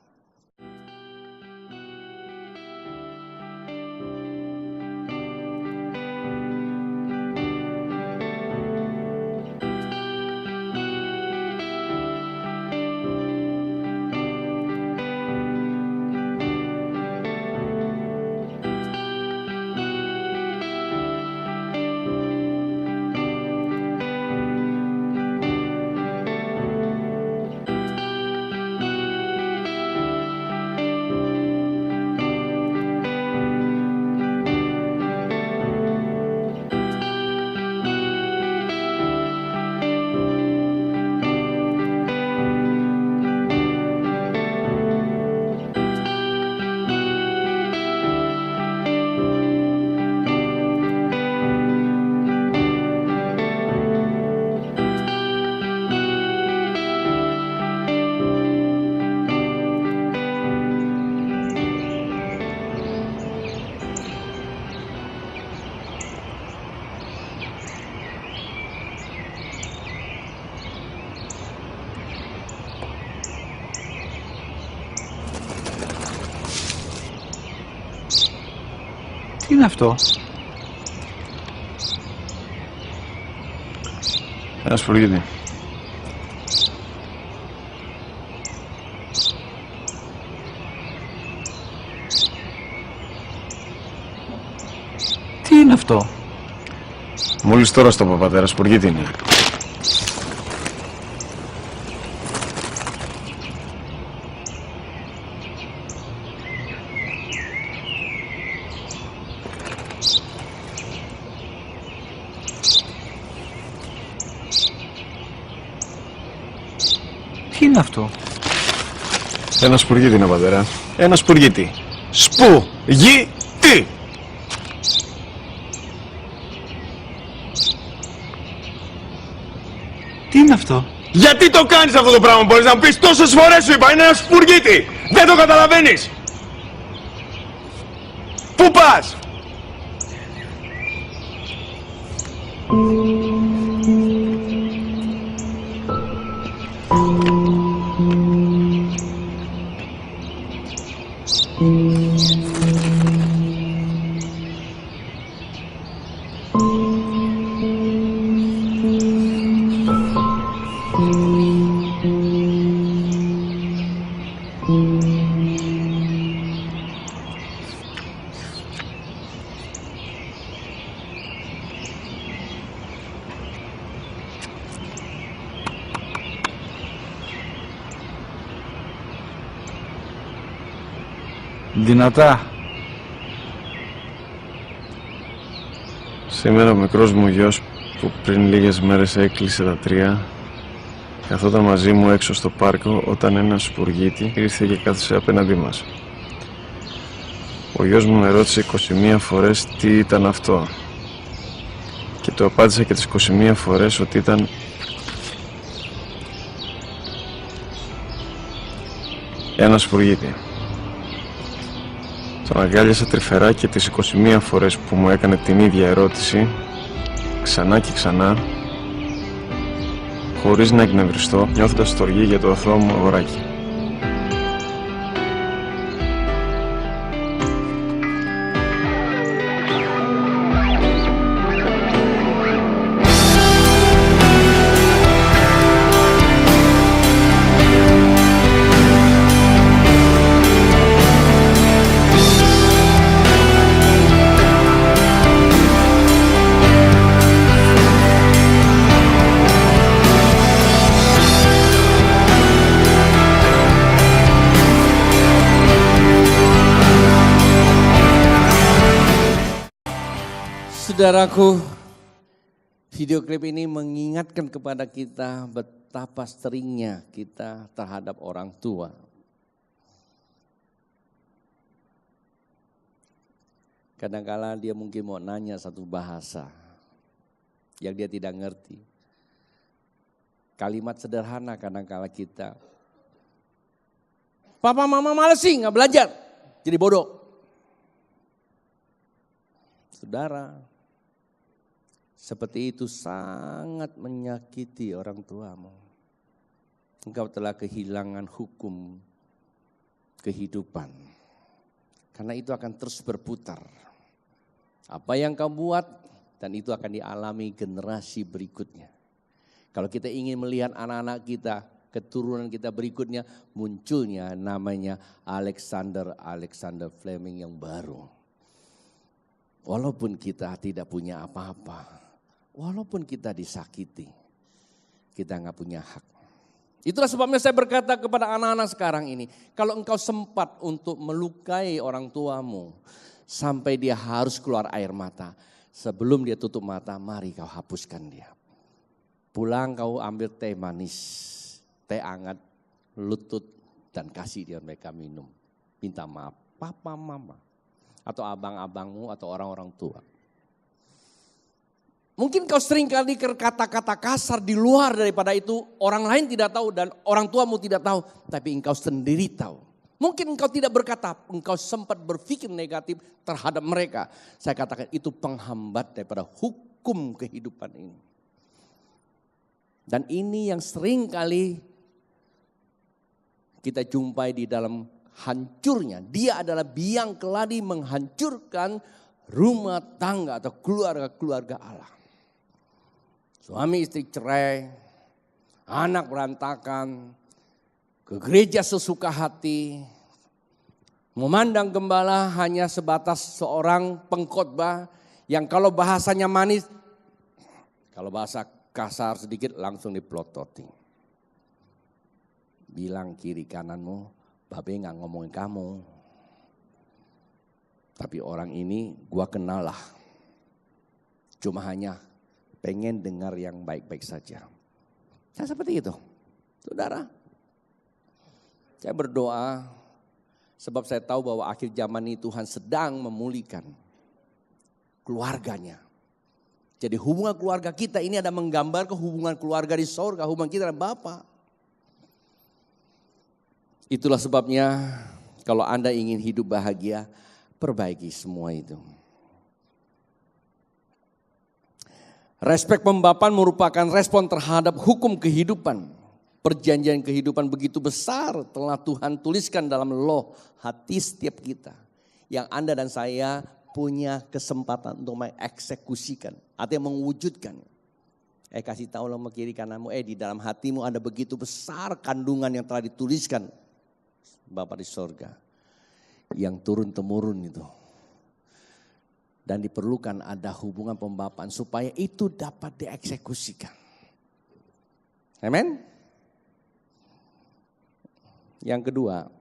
Τι είναι αυτό? Ένα σπουργίτη. Τι είναι αυτό? Μόλις τώρα στο είπα, πατέρα, σπουργίτη είναι. Τι είναι αυτό? Ένα σπουργίτη είναι, πατέρα. Ένα σπουργίτη. Σπου-γι-τι! Τι είναι αυτό? Γιατί το κάνεις αυτό το πράγμα, μπορείς να μου πεις? Τόσες φορές σου είπα, είναι ένα σπουργίτη! Δεν το καταλαβαίνεις! Πού πας? Δυνατά. Σήμερα ο μικρός μου γιος που πριν λίγες μέρες έκλεισε τα 3 καθόταν μαζί μου έξω στο πάρκο όταν ένα σπουργίτη ήρθε και κάθισε απέναντί μας. Ο γιος μου με ρώτησε 21 φορές τι ήταν αυτό και του απάντησα και τις 21 φορές ότι ήταν ένα σπουργίτη. Τον αγκάλιασα τρυφερά και τις 21 φορές που μου έκανε την ίδια ερώτηση, ξανά και ξανά, χωρίς να εκνευριστώ, νιώθοντας στοργή για το αθώο μου αγοράκι. Saudaraku, video klip ini mengingatkan kepada kita betapa seringnya kita terhadap orang tua. Kadang-kala dia mungkin mau nanya satu bahasa yang dia tidak ngerti. Kalimat sederhana kadang-kala kita, papa mama malas sih nggak belajar, jadi bodoh. Saudara, seperti itu sangat menyakiti orang tuamu. Engkau telah kehilangan hukum kehidupan. Karena itu akan terus berputar. Apa yang kau buat dan itu akan dialami generasi berikutnya. Kalau kita ingin melihat anak-anak kita, keturunan kita berikutnya, munculnya namanya Alexander Fleming yang baru. Walaupun kita tidak punya apa-apa. Walaupun kita disakiti, kita nggak punya hak. Itulah sebabnya saya berkata kepada anak-anak sekarang ini, kalau engkau sempat untuk melukai orang tuamu sampai dia harus keluar air mata, sebelum dia tutup mata, mari kau hapuskan dia. Pulang kau ambil teh manis, teh hangat, lutut dan kasih dia mereka minum. Minta maaf, papa, mama, atau abang-abangmu atau orang-orang tua. Mungkin kau sering kali kata-kata kasar di luar daripada itu, orang lain tidak tahu dan orang tuamu tidak tahu, tapi engkau sendiri tahu. Mungkin engkau tidak berkata, engkau sempat berpikir negatif terhadap mereka. Saya katakan itu penghambat daripada hukum kehidupan ini. Dan ini yang sering kali kita jumpai di dalam hancurnya. Dia adalah biang keladi menghancurkan rumah tangga atau keluarga-keluarga Allah. Suami istri cerai, anak berantakan, ke gereja sesuka hati, memandang gembala hanya sebatas seorang pengkhotbah yang kalau bahasanya manis, kalau bahasa kasar sedikit langsung dipelototi. Bilang kiri kananmu, babe gak ngomongin kamu. Tapi orang ini gua kenal lah. Cuma hanya pengen dengar yang baik-baik saja. Nah seperti itu. Saudara, saya berdoa sebab saya tahu bahwa akhir zaman ini Tuhan sedang memulihkan keluarganya. Jadi hubungan keluarga kita ini ada menggambarkan hubungan keluarga di sorga, hubungan kita dengan Bapa. Itulah sebabnya kalau Anda ingin hidup bahagia, perbaiki semua itu. Respek pembapaan merupakan respon terhadap hukum kehidupan. Perjanjian kehidupan begitu besar telah Tuhan tuliskan dalam loh hati setiap kita. Yang Anda dan saya punya kesempatan untuk mengeksekusikan. Artinya mewujudkan. Kasih tahu sama kiri kananmu, di dalam hatimu ada begitu besar kandungan yang telah dituliskan Bapa di sorga. Yang turun-temurun itu. Dan diperlukan ada hubungan pembapaan supaya itu dapat dieksekusikan. Amin. Yang kedua,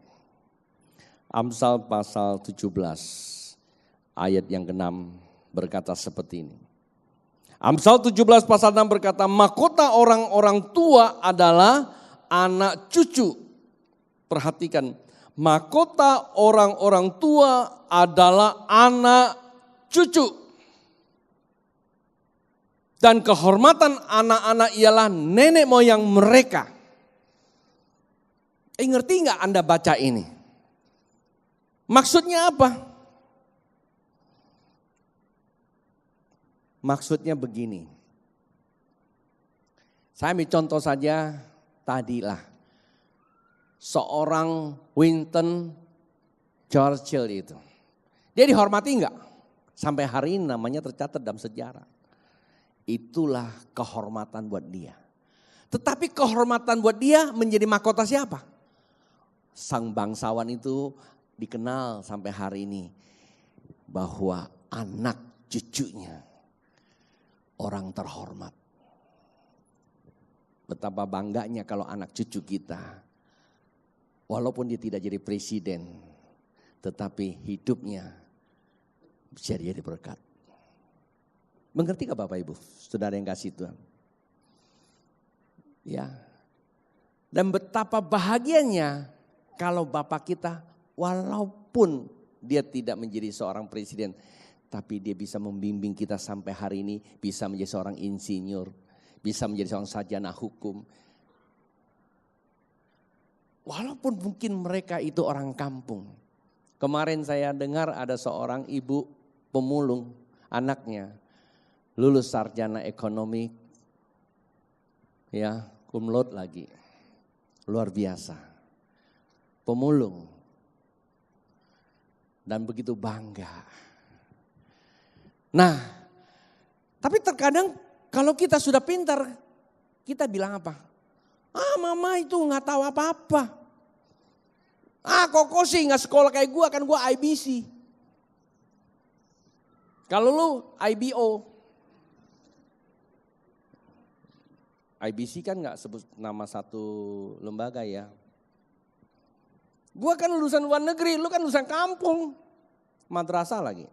Amsal pasal 17 ayat yang ke-6 berkata seperti ini. Amsal 17 pasal 6 berkata, mahkota orang-orang tua adalah anak cucu. Perhatikan, mahkota orang-orang tua adalah anak cucu. Dan kehormatan anak-anak ialah nenek moyang mereka. Ngerti gak Anda baca ini? Maksudnya apa? Maksudnya begini. Saya ambil contoh saja tadilah. Seorang Winston Churchill itu. Dia dihormati enggak? Sampai hari ini namanya tercatat dalam sejarah. Itulah kehormatan buat dia. Tetapi kehormatan buat dia menjadi mahkota siapa? Sang bangsawan itu dikenal sampai hari ini. Bahwa anak cucunya orang terhormat. Betapa bangganya kalau anak cucu kita. Walaupun dia tidak jadi presiden. Tetapi hidupnya bisa jadi berkat. Mengerti gak Bapak Ibu? Saudara yang kasih Tuhan. Ya. Dan betapa bahagianya kalau Bapak kita walaupun dia tidak menjadi seorang presiden. Tapi dia bisa membimbing kita sampai hari ini. Bisa menjadi seorang insinyur. Bisa menjadi seorang sarjana hukum. Walaupun mungkin mereka itu orang kampung. Kemarin saya dengar ada seorang ibu pemulung anaknya lulus sarjana ekonomi, ya cum laude lagi, luar biasa, pemulung dan begitu bangga. Nah, tapi terkadang kalau kita sudah pintar, kita bilang apa? Mama itu nggak tahu apa-apa. Koko sih nggak sekolah kayak gua, kan gua IBC. Kalau lu IBO, IBC kan nggak sebut nama satu lembaga ya. Gua kan lulusan luar negeri, lu kan lulusan kampung, madrasah lagi.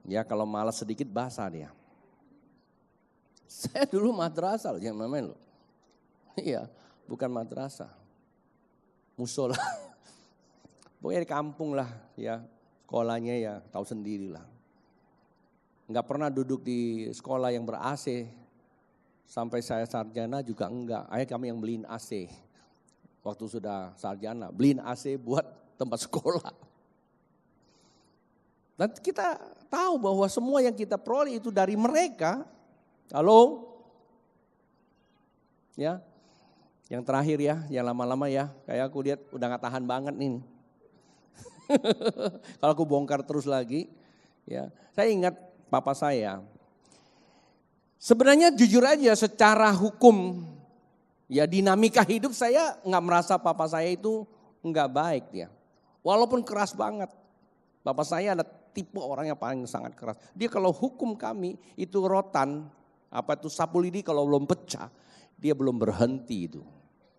Ya kalau malas sedikit basah dia. Saya dulu madrasah, jangan main lu. Iya, bukan madrasah, musola. Pokoknya di kampung lah ya. Sekolahnya ya tahu sendiri lah. Enggak pernah duduk di sekolah yang ber-AC. Sampai saya sarjana juga enggak. Akhirnya kami yang beliin AC. Waktu sudah sarjana, beliin AC buat tempat sekolah. Dan kita tahu bahwa semua yang kita peroleh itu dari mereka. Halo? Ya. Yang terakhir ya, yang lama-lama ya. Kayak aku lihat udah gak tahan banget nih. Kalau aku bongkar terus lagi, ya. Saya ingat papa saya. Sebenarnya jujur aja secara hukum, ya dinamika hidup saya nggak merasa papa saya itu nggak baik dia. Walaupun keras banget. Papa saya ada tipe orang yang paling sangat keras. Dia kalau hukum kami itu rotan, apa itu sapu lidi kalau belum pecah, dia belum berhenti itu.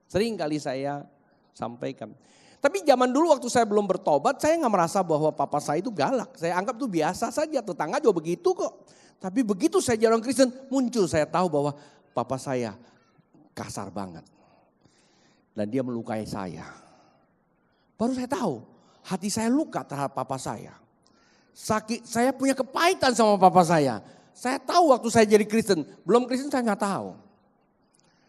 Sering kali saya sampaikan. Tapi zaman dulu waktu saya belum bertobat, saya nggak merasa bahwa papa saya itu galak. Saya anggap itu biasa saja, tetangga juga begitu kok. Tapi begitu saya jadi orang Kristen, muncul saya tahu bahwa papa saya kasar banget. Dan dia melukai saya. Baru saya tahu, hati saya luka terhadap papa saya. Sakit, saya punya kepahitan sama papa saya. Saya tahu waktu saya jadi Kristen, belum Kristen saya nggak tahu.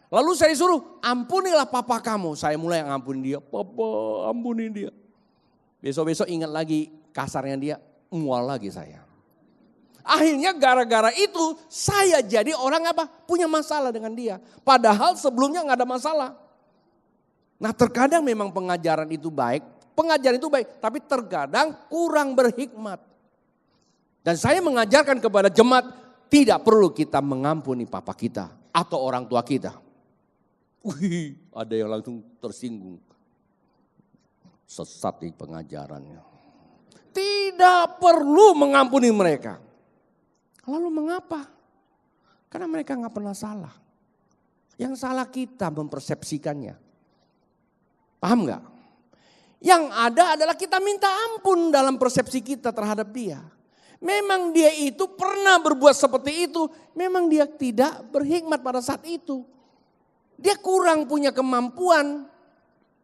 Lalu saya disuruh, ampunilah papa kamu. Saya mulai ngampuni dia, papa ampuni dia. Besok-besok ingat lagi kasarnya dia, mual lagi saya. Akhirnya gara-gara itu saya jadi orang apa? Punya masalah dengan dia. Padahal sebelumnya nggak ada masalah. Nah terkadang memang pengajaran itu baik. Pengajaran itu baik, tapi terkadang kurang berhikmat. Dan saya mengajarkan kepada jemaat, tidak perlu kita mengampuni papa kita atau orang tua kita. Wih, ada yang langsung tersinggung. Sesat di pengajarannya. Tidak perlu mengampuni mereka. Lalu mengapa? Karena mereka nggak pernah salah. Yang salah kita mempersepsikannya. Paham nggak? Yang ada adalah kita minta ampun dalam persepsi kita terhadap dia. Memang dia itu pernah berbuat seperti itu. Memang dia tidak berhikmat pada saat itu. Dia kurang punya kemampuan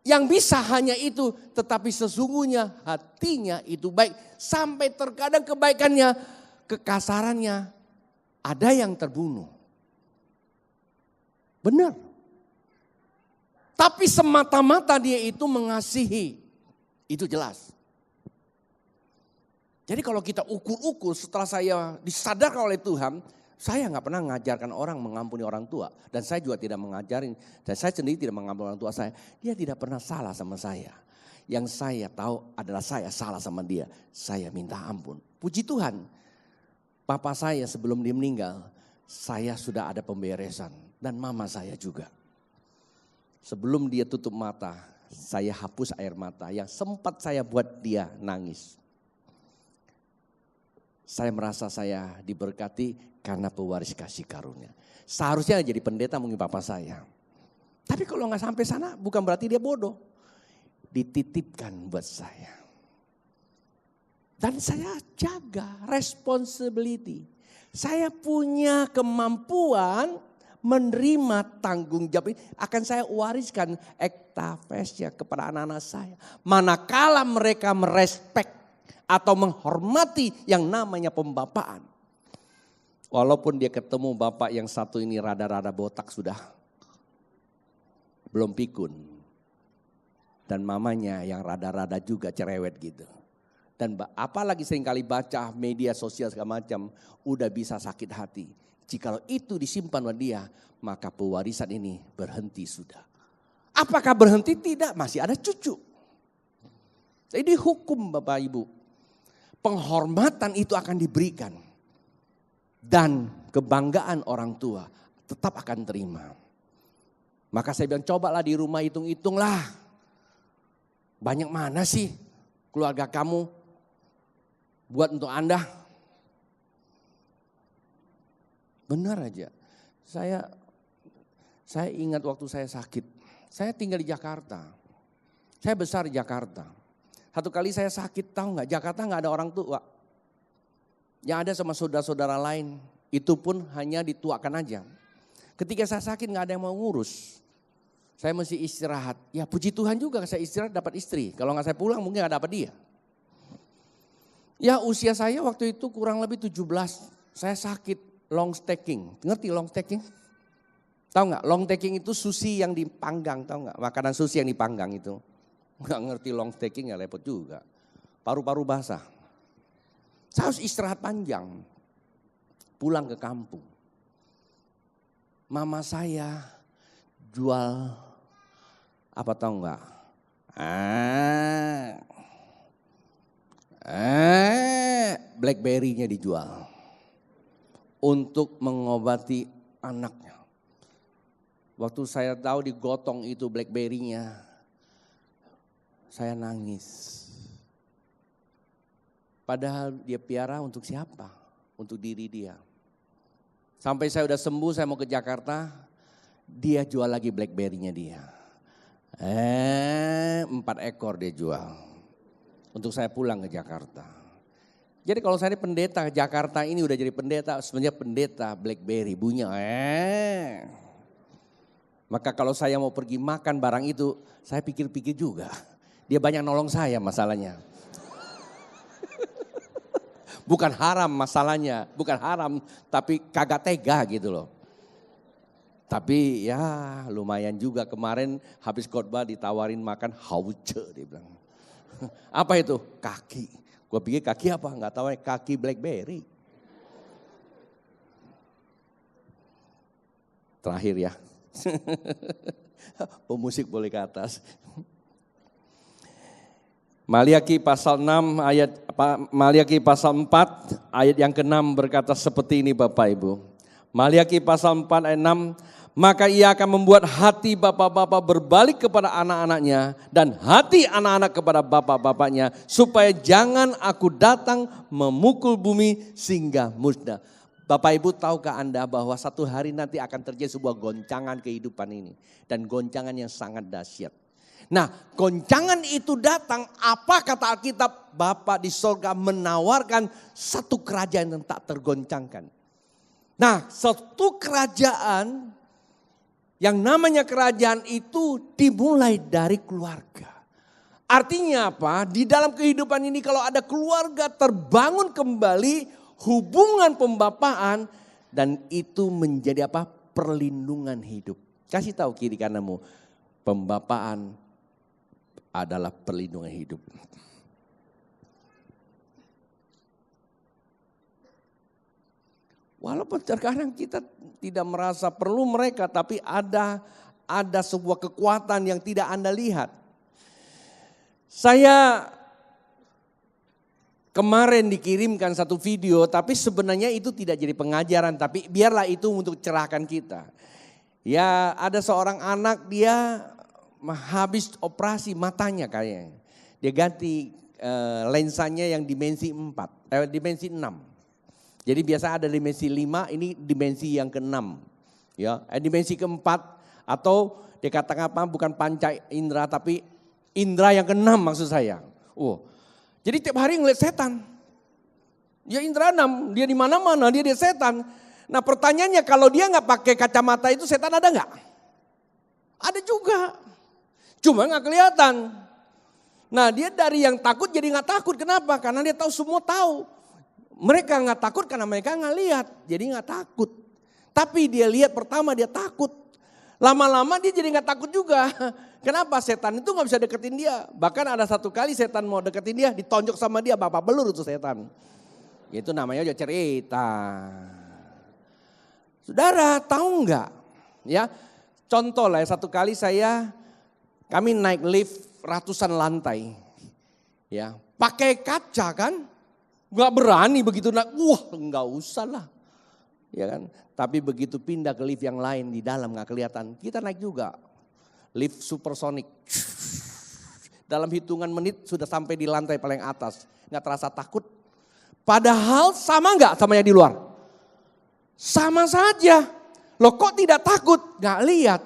yang bisa hanya itu. Tetapi sesungguhnya hatinya itu baik. Sampai terkadang kebaikannya, kekasarannya ada yang terbunuh. Benar. Tapi semata-mata dia itu mengasihi. Itu jelas. Jadi kalau kita ukur-ukur setelah saya disadarkan oleh Tuhan. Saya nggak pernah mengajarkan orang mengampuni orang tua. Dan saya juga tidak mengajarin. Dan saya sendiri tidak mengampuni orang tua saya. Dia tidak pernah salah sama saya. Yang saya tahu adalah saya salah sama dia. Saya minta ampun. Puji Tuhan. Papa saya sebelum dia meninggal. Saya sudah ada pemberesan. Dan mama saya juga. Sebelum dia tutup mata. Saya hapus air mata. Yang sempat saya buat dia nangis. Saya merasa saya diberkati karena pewaris kasih karunia. Seharusnya jadi pendeta mungkin papa saya. Tapi kalau nggak sampai sana bukan berarti dia bodoh. Dititipkan buat saya. Dan saya jaga responsibility. Saya punya kemampuan menerima tanggung jawab ini. Akan saya wariskan ektafesnya kepada anak-anak saya. Manakala mereka merespek atau menghormati yang namanya pembapaan. Walaupun dia ketemu bapak yang satu ini rada-rada botak sudah. Belum pikun. Dan mamanya yang rada-rada juga cerewet gitu. Dan apalagi seringkali baca media sosial segala macam. Udah bisa sakit hati. Jikalau itu disimpan oleh dia. Maka pewarisan ini berhenti sudah. Apakah berhenti? Tidak, masih ada cucu. Jadi hukum Bapak Ibu. Penghormatan itu akan diberikan. Dan kebanggaan orang tua tetap akan terima. Maka saya bilang cobalah di rumah hitung-hitunglah. Banyak mana sih keluarga kamu buat untuk Anda? Benar aja. Saya ingat waktu saya sakit. Saya tinggal di Jakarta. Saya besar di Jakarta. Satu kali saya sakit, tahu nggak? Jakarta nggak ada orang tua. Yang ada sama saudara-saudara lain, itu pun hanya dituakan aja. Ketika saya sakit nggak ada yang mau ngurus. Saya mesti istirahat. Ya puji Tuhan juga saya istirahat dapat istri. Kalau nggak saya pulang mungkin nggak dapat dia. Ya usia saya waktu itu kurang lebih 17. Saya sakit long stacking. Ngerti long stacking? Tahu nggak? Long stacking itu sushi yang dipanggang. Tahu nggak? Makanan sushi yang dipanggang itu. Nggak ngerti long stacking ya repot juga. Paru-paru basah. Saya harus istirahat panjang. Pulang ke kampung. Mama saya jual apa tahu nggak? BlackBerry-nya dijual untuk mengobati anaknya. Waktu saya tahu digotong itu BlackBerry-nya, saya nangis. Padahal dia piara untuk siapa? Untuk diri dia. Sampai saya udah sembuh, saya mau ke Jakarta, dia jual lagi BlackBerry-nya dia. 4 ekor dia jual. Untuk saya pulang ke Jakarta. Jadi kalau saya ini pendeta Jakarta ini udah jadi pendeta, sebenarnya pendeta BlackBerry bunyi. Maka kalau saya mau pergi makan barang itu, saya pikir-pikir juga. Dia banyak nolong saya masalahnya. Bukan haram masalahnya, bukan haram tapi kagak tega gitu loh. Tapi ya lumayan juga, kemarin habis khotbah ditawarin makan hauce dia bilang. Apa itu? Kaki. Gue pikir kaki apa? Enggak tahu, kaki BlackBerry. Terakhir ya. Pemusik boleh ke atas. Maliaki pasal 6 Maliaki pasal 4 ayat yang ke-6 berkata seperti ini Bapak Ibu. Maliaki pasal 4 ayat 6, maka ia akan membuat hati bapak-bapak berbalik kepada anak-anaknya dan hati anak-anak kepada bapak-bapaknya, supaya jangan aku datang memukul bumi sehingga musnah. Bapak Ibu, tahukah Anda bahwa satu hari nanti akan terjadi sebuah goncangan kehidupan ini, dan goncangan yang sangat dahsyat. Nah, goncangan itu datang, apa kata Alkitab? Bapa di sorga menawarkan satu kerajaan yang tak tergoncangkan. Nah, satu kerajaan yang namanya kerajaan itu dimulai dari keluarga. Artinya apa? Di dalam kehidupan ini kalau ada keluarga terbangun kembali hubungan pembapaan, dan itu menjadi apa? Perlindungan hidup. Kasih tahu kiri kananmu, pembapaan adalah perlindungan hidup. Walaupun terkadang kita tidak merasa perlu mereka, tapi ada sebuah kekuatan yang tidak Anda lihat. Saya kemarin dikirimkan satu video, tapi sebenarnya itu tidak jadi pengajaran, tapi biarlah itu untuk cerahkan kita. Ya, ada seorang anak, dia habis operasi matanya kayaknya. Dia ganti lensanya yang dimensi 4, dimensi 6. Jadi biasa ada dimensi 5, ini dimensi yang ke-6. Ya, dimensi ke-4 atau dikatakan apa? Bukan panca indera tapi indera yang ke-6 maksud saya. Jadi tiap hari ngeliat setan. Dia indera 6, dia di mana-mana, dia setan. Nah pertanyaannya, kalau dia nggak pakai kacamata itu setan ada nggak? Ada juga. Cuma nggak kelihatan. Nah dia dari yang takut jadi nggak takut. Kenapa? Karena dia tahu, semua tahu. Mereka nggak takut karena mereka nggak lihat, jadi nggak takut. Tapi dia lihat pertama dia takut. Lama-lama dia jadi nggak takut juga. Kenapa? Setan itu nggak bisa deketin dia. Bahkan ada satu kali setan mau deketin dia, ditonjok sama dia, bapak belur itu setan. Itu namanya aja cerita. Saudara tahu nggak? Ya, contoh lah, satu kali kami naik lift ratusan lantai, ya, pakai kaca kan, nggak berani begitu naik, nggak usah lah, ya kan. Tapi begitu pindah ke lift yang lain di dalam nggak kelihatan, kita naik juga, lift supersonik, dalam hitungan menit sudah sampai di lantai paling atas, nggak terasa takut. Padahal sama nggak sama yang di luar? Sama saja, loh kok tidak takut? Nggak lihat.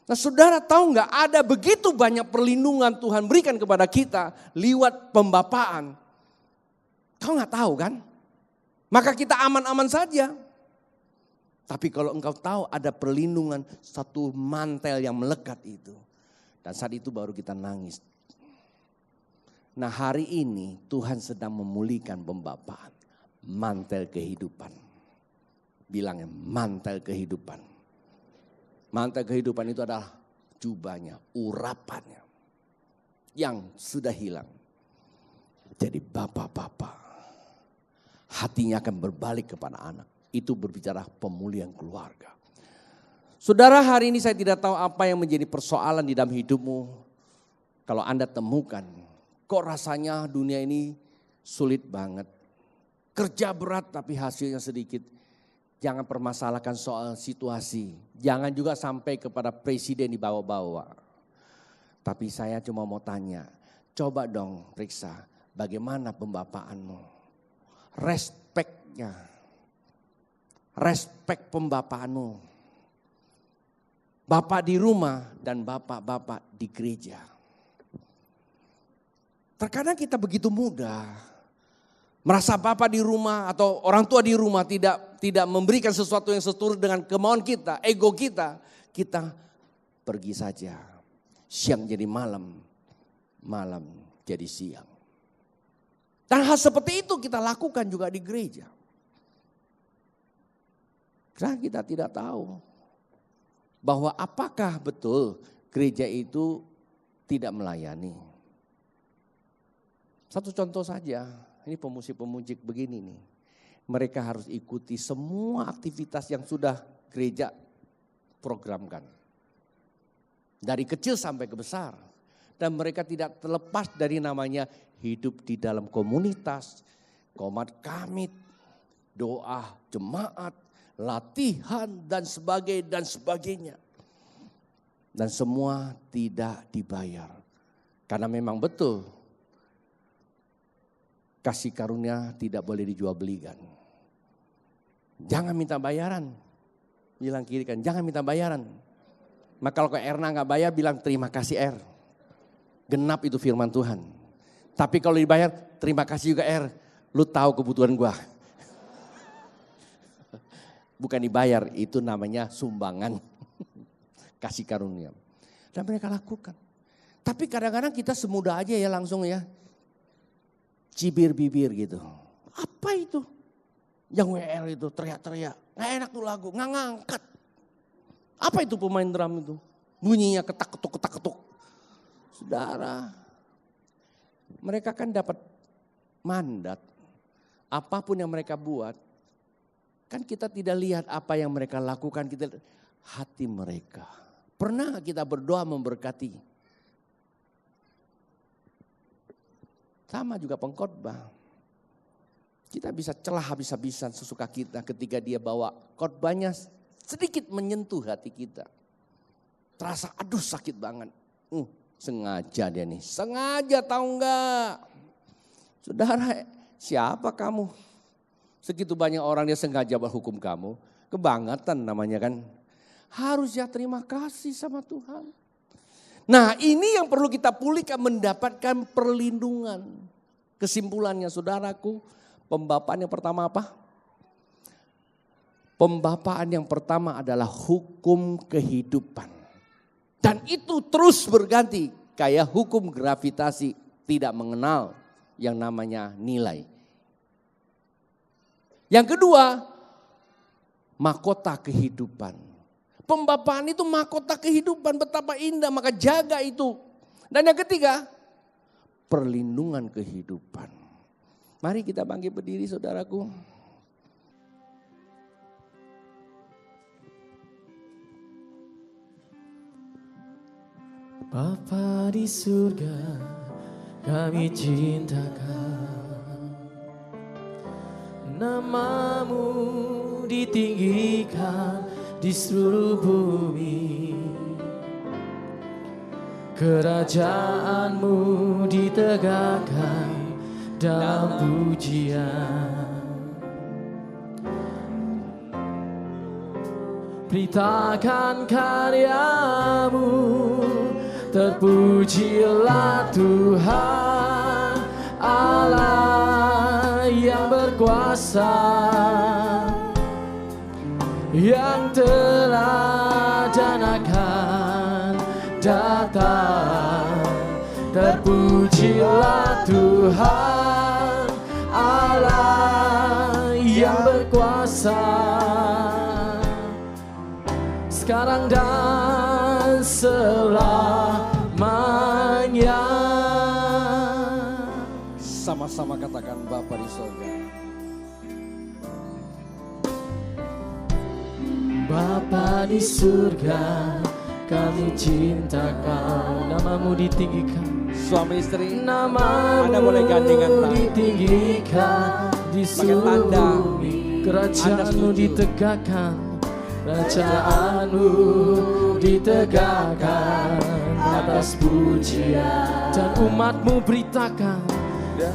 Nah saudara tahu nggak, ada begitu banyak perlindungan Tuhan berikan kepada kita lewat pembapaan. Kau nggak tahu kan? Maka kita aman-aman saja. Tapi kalau engkau tahu ada perlindungan, satu mantel yang melekat itu. Dan saat itu baru kita nangis. Nah hari ini Tuhan sedang memulihkan pembapaan. Mantel kehidupan. Bilangnya mantel kehidupan. Mantel kehidupan itu adalah jubahnya, urapannya yang sudah hilang. Jadi bapak-bapak, hatinya akan berbalik kepada anak. Itu berbicara pemulihan keluarga. Saudara, hari ini saya tidak tahu apa yang menjadi persoalan di dalam hidupmu. Kalau Anda temukan, kok rasanya dunia ini sulit banget. Kerja berat tapi hasilnya sedikit. Jangan permasalahkan soal situasi. Jangan juga sampai kepada presiden dibawa-bawa. Tapi saya cuma mau tanya, coba dong periksa bagaimana pembapaanmu. Respeknya, respek pembapaanmu. Bapak di rumah dan bapak-bapak di gereja. Terkadang kita begitu mudah merasa bapak di rumah atau orang tua di rumah tidak memberikan sesuatu yang seturut dengan kemauan kita, ego kita. Kita pergi saja. Siang jadi malam, malam jadi siang. Dan hal seperti itu kita lakukan juga di gereja. Karena kita tidak tahu bahwa apakah betul gereja itu tidak melayani. Satu contoh saja, ini pemusik-pemusik begini nih. Mereka harus ikuti semua aktivitas yang sudah gereja programkan. Dari kecil sampai ke besar. Dan mereka tidak terlepas dari namanya hidup di dalam komunitas, komat kamit, doa, jemaat, latihan dan sebagainya. Dan semua tidak dibayar. Karena memang betul kasih karunia tidak boleh dijual belikan. Jangan minta bayaran. Bilang kiri kan, jangan minta bayaran. Maka kalau ke Erna gak bayar bilang terima kasih Er. Genap itu firman Tuhan. Tapi kalau dibayar terima kasih juga Er. Lu tahu kebutuhan gua. Bukan dibayar, itu namanya sumbangan. Kasih karunia. Dan mereka lakukan. Tapi kadang-kadang kita semudah aja ya langsung ya. Cibir bibir gitu. Apa itu? Yang WL itu teriak-teriak. Gak enak tuh lagu, gak ngangkat. Apa itu pemain drum itu? Bunyinya ketak-ketuk. Saudara, mereka kan dapat mandat. Apapun yang mereka buat. Kan kita tidak lihat apa yang mereka lakukan, kita lihat hati mereka. Pernah kita berdoa memberkati? Sama juga pengkhotbah. Kita bisa celah habis-habisan sesuka kita ketika dia bawa khotbahnya sedikit menyentuh hati kita. Terasa aduh sakit banget. Sengaja dia nih, sengaja tahu enggak? Saudara, siapa kamu? Segitu banyak orang yang sengaja berhukum kamu. Kebangetan namanya kan. Harusnya terima kasih sama Tuhan. Nah ini yang perlu kita pulihkan, mendapatkan perlindungan. Kesimpulannya saudaraku, pembapaan yang pertama apa? Pembapaan yang pertama adalah hukum kehidupan. Dan itu terus berganti. Kayak hukum gravitasi tidak mengenal yang namanya nilai. Yang kedua, mahkota kehidupan. Pembapaan itu mahkota kehidupan, betapa indah, maka jaga itu. Dan yang ketiga, perlindungan kehidupan. Mari kita bangkit berdiri saudaraku. Bapa di surga, kami cintakan. Namamu ditinggikan di seluruh bumi. Kerajaanmu ditegakkan dalam pujian. Beritakan karyamu, terpujilah Tuhan Allah yang berkuasa, yang telah dan akan datang. Terpujilah Tuhan Allah yang berkuasa, sekarang dan selamanya. Sama-sama katakan Bapa di surga. Bapa di surga, kami cinta Kau. Namamu ditinggikan Suami istri, Namamu Anda boleh gandengan tangan. ditinggikan di Pakai tanda. seluruh bumi. Kerajaanmu Anda setuju? ditegakkan, kerajaanmu ditegakkan atas pujian. Dan umatmu beritakan,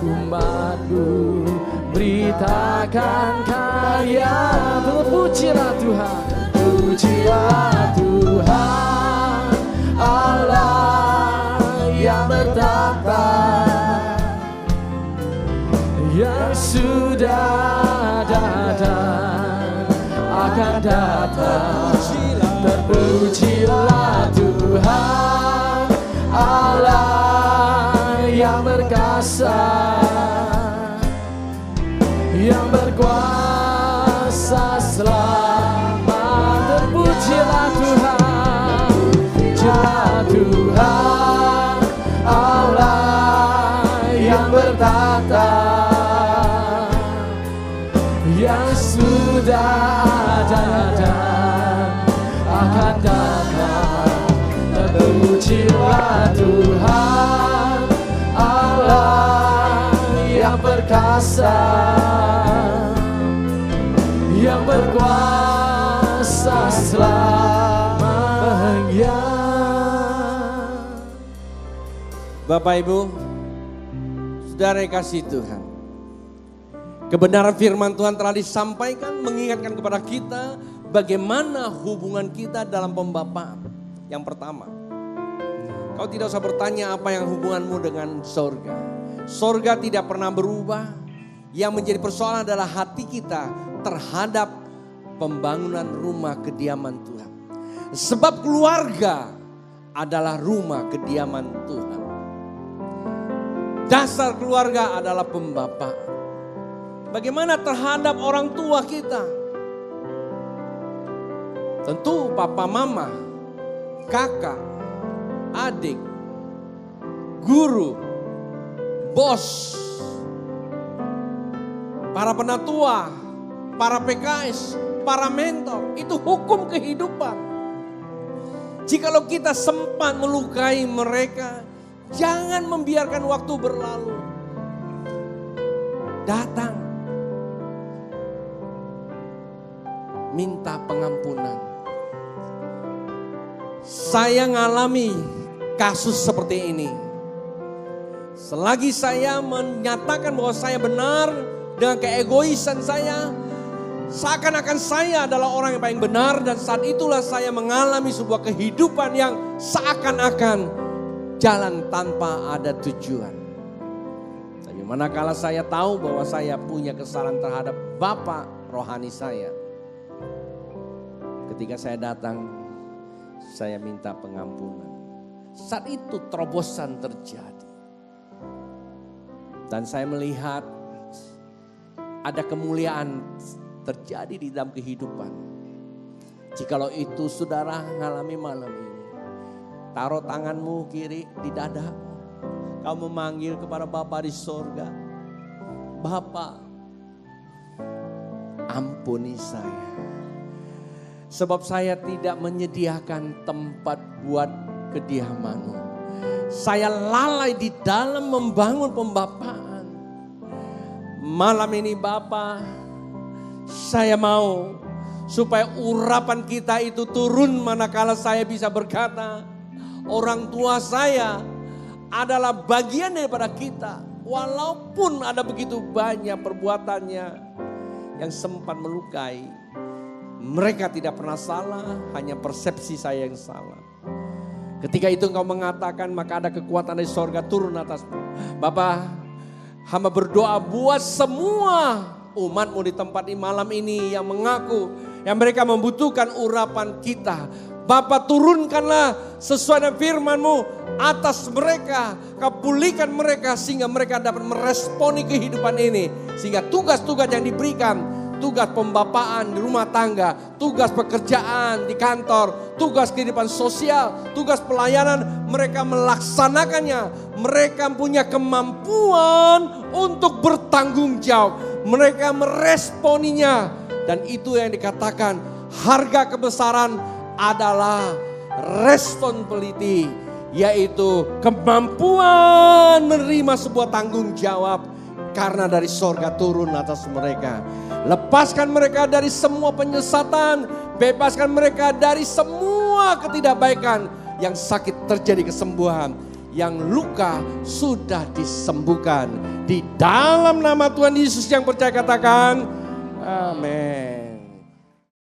umatmu beritakan karya. Pujilah Tuhan, pujilah Tuhan Allah yang bertata, yang sudah datang akan datang. Terpujilah Tuhan Allah yang berkuasa, yang berkuasa selamat. Terpujilah Tuhan, pujilah Tuhan Allah yang bertata, yang sudah ada dan akan datang. Terpujilah Tuhan Allah yang perkasa, yang berkuasa selamanya. Bapak Ibu, saudara yang kasih Tuhan. Kebenaran firman Tuhan telah disampaikan mengingatkan kepada kita bagaimana hubungan kita dalam pembapaan. Yang pertama, kau tidak usah bertanya apa yang hubunganmu dengan sorga. Sorga tidak pernah berubah. Yang menjadi persoalan adalah hati kita terhadap pembangunan rumah kediaman Tuhan. Sebab keluarga adalah rumah kediaman Tuhan. Dasar keluarga adalah pembapaan. Bagaimana terhadap orang tua kita? Tentu papa mama, kakak, adik, guru, bos, para penatua, para PKS, para mentor. Itu hukum kehidupan. Jikalau kita sempat melukai mereka, jangan membiarkan waktu berlalu. Datang. Minta pengampunan. Saya ngalami kasus seperti ini. Selagi saya menyatakan bahwa saya benar dengan keegoisan saya, seakan-akan saya adalah orang yang paling benar, dan saat itulah saya mengalami sebuah kehidupan yang seakan-akan jalan tanpa ada tujuan. Tapi manakala saya tahu bahwa saya punya kesalahan terhadap Bapa rohani saya, ketika saya datang, saya minta pengampunan. Saat itu terobosan terjadi. Dan saya melihat ada kemuliaan terjadi di dalam kehidupan. Jikalau itu saudara ngalami malam ini, taruh tanganmu kiri di dada. Kau memanggil kepada Bapa di sorga. Bapa, ampuni saya. Sebab saya tidak menyediakan tempat buat kediaman-Mu. Saya lalai di dalam membangun pembapaan. Malam ini Bapa, saya mau supaya urapan kita itu turun manakala saya bisa berkata, orang tua saya adalah bagian daripada kita. Walaupun ada begitu banyak perbuatannya yang sempat melukai, mereka tidak pernah salah, hanya persepsi saya yang salah. Ketika itu engkau mengatakan, maka ada kekuatan dari sorga turun atasmu. Bapa, hamba berdoa buat semua umatmu di tempat ini malam ini yang mengaku, yang mereka membutuhkan urapan kita. Bapa, turunkanlah sesuai dengan firman-Mu atas mereka. Kau pulihkan mereka sehingga mereka dapat meresponi kehidupan ini. Sehingga tugas-tugas yang diberikan, tugas pembapaan di rumah tangga, tugas pekerjaan di kantor, tugas kehidupan sosial, tugas pelayanan, mereka melaksanakannya. Mereka punya kemampuan untuk bertanggung jawab. Mereka meresponinya. Dan itu yang dikatakan harga kebesaran adalah responsibility. yaitu kemampuan menerima sebuah tanggung jawab karena dari sorga turun atas mereka. Lepaskan mereka dari semua penyesatan, bebaskan mereka dari semua ketidakbaikan, yang sakit terjadi kesembuhan, yang luka sudah disembuhkan. Di dalam nama Tuhan Yesus yang percaya katakan, amin.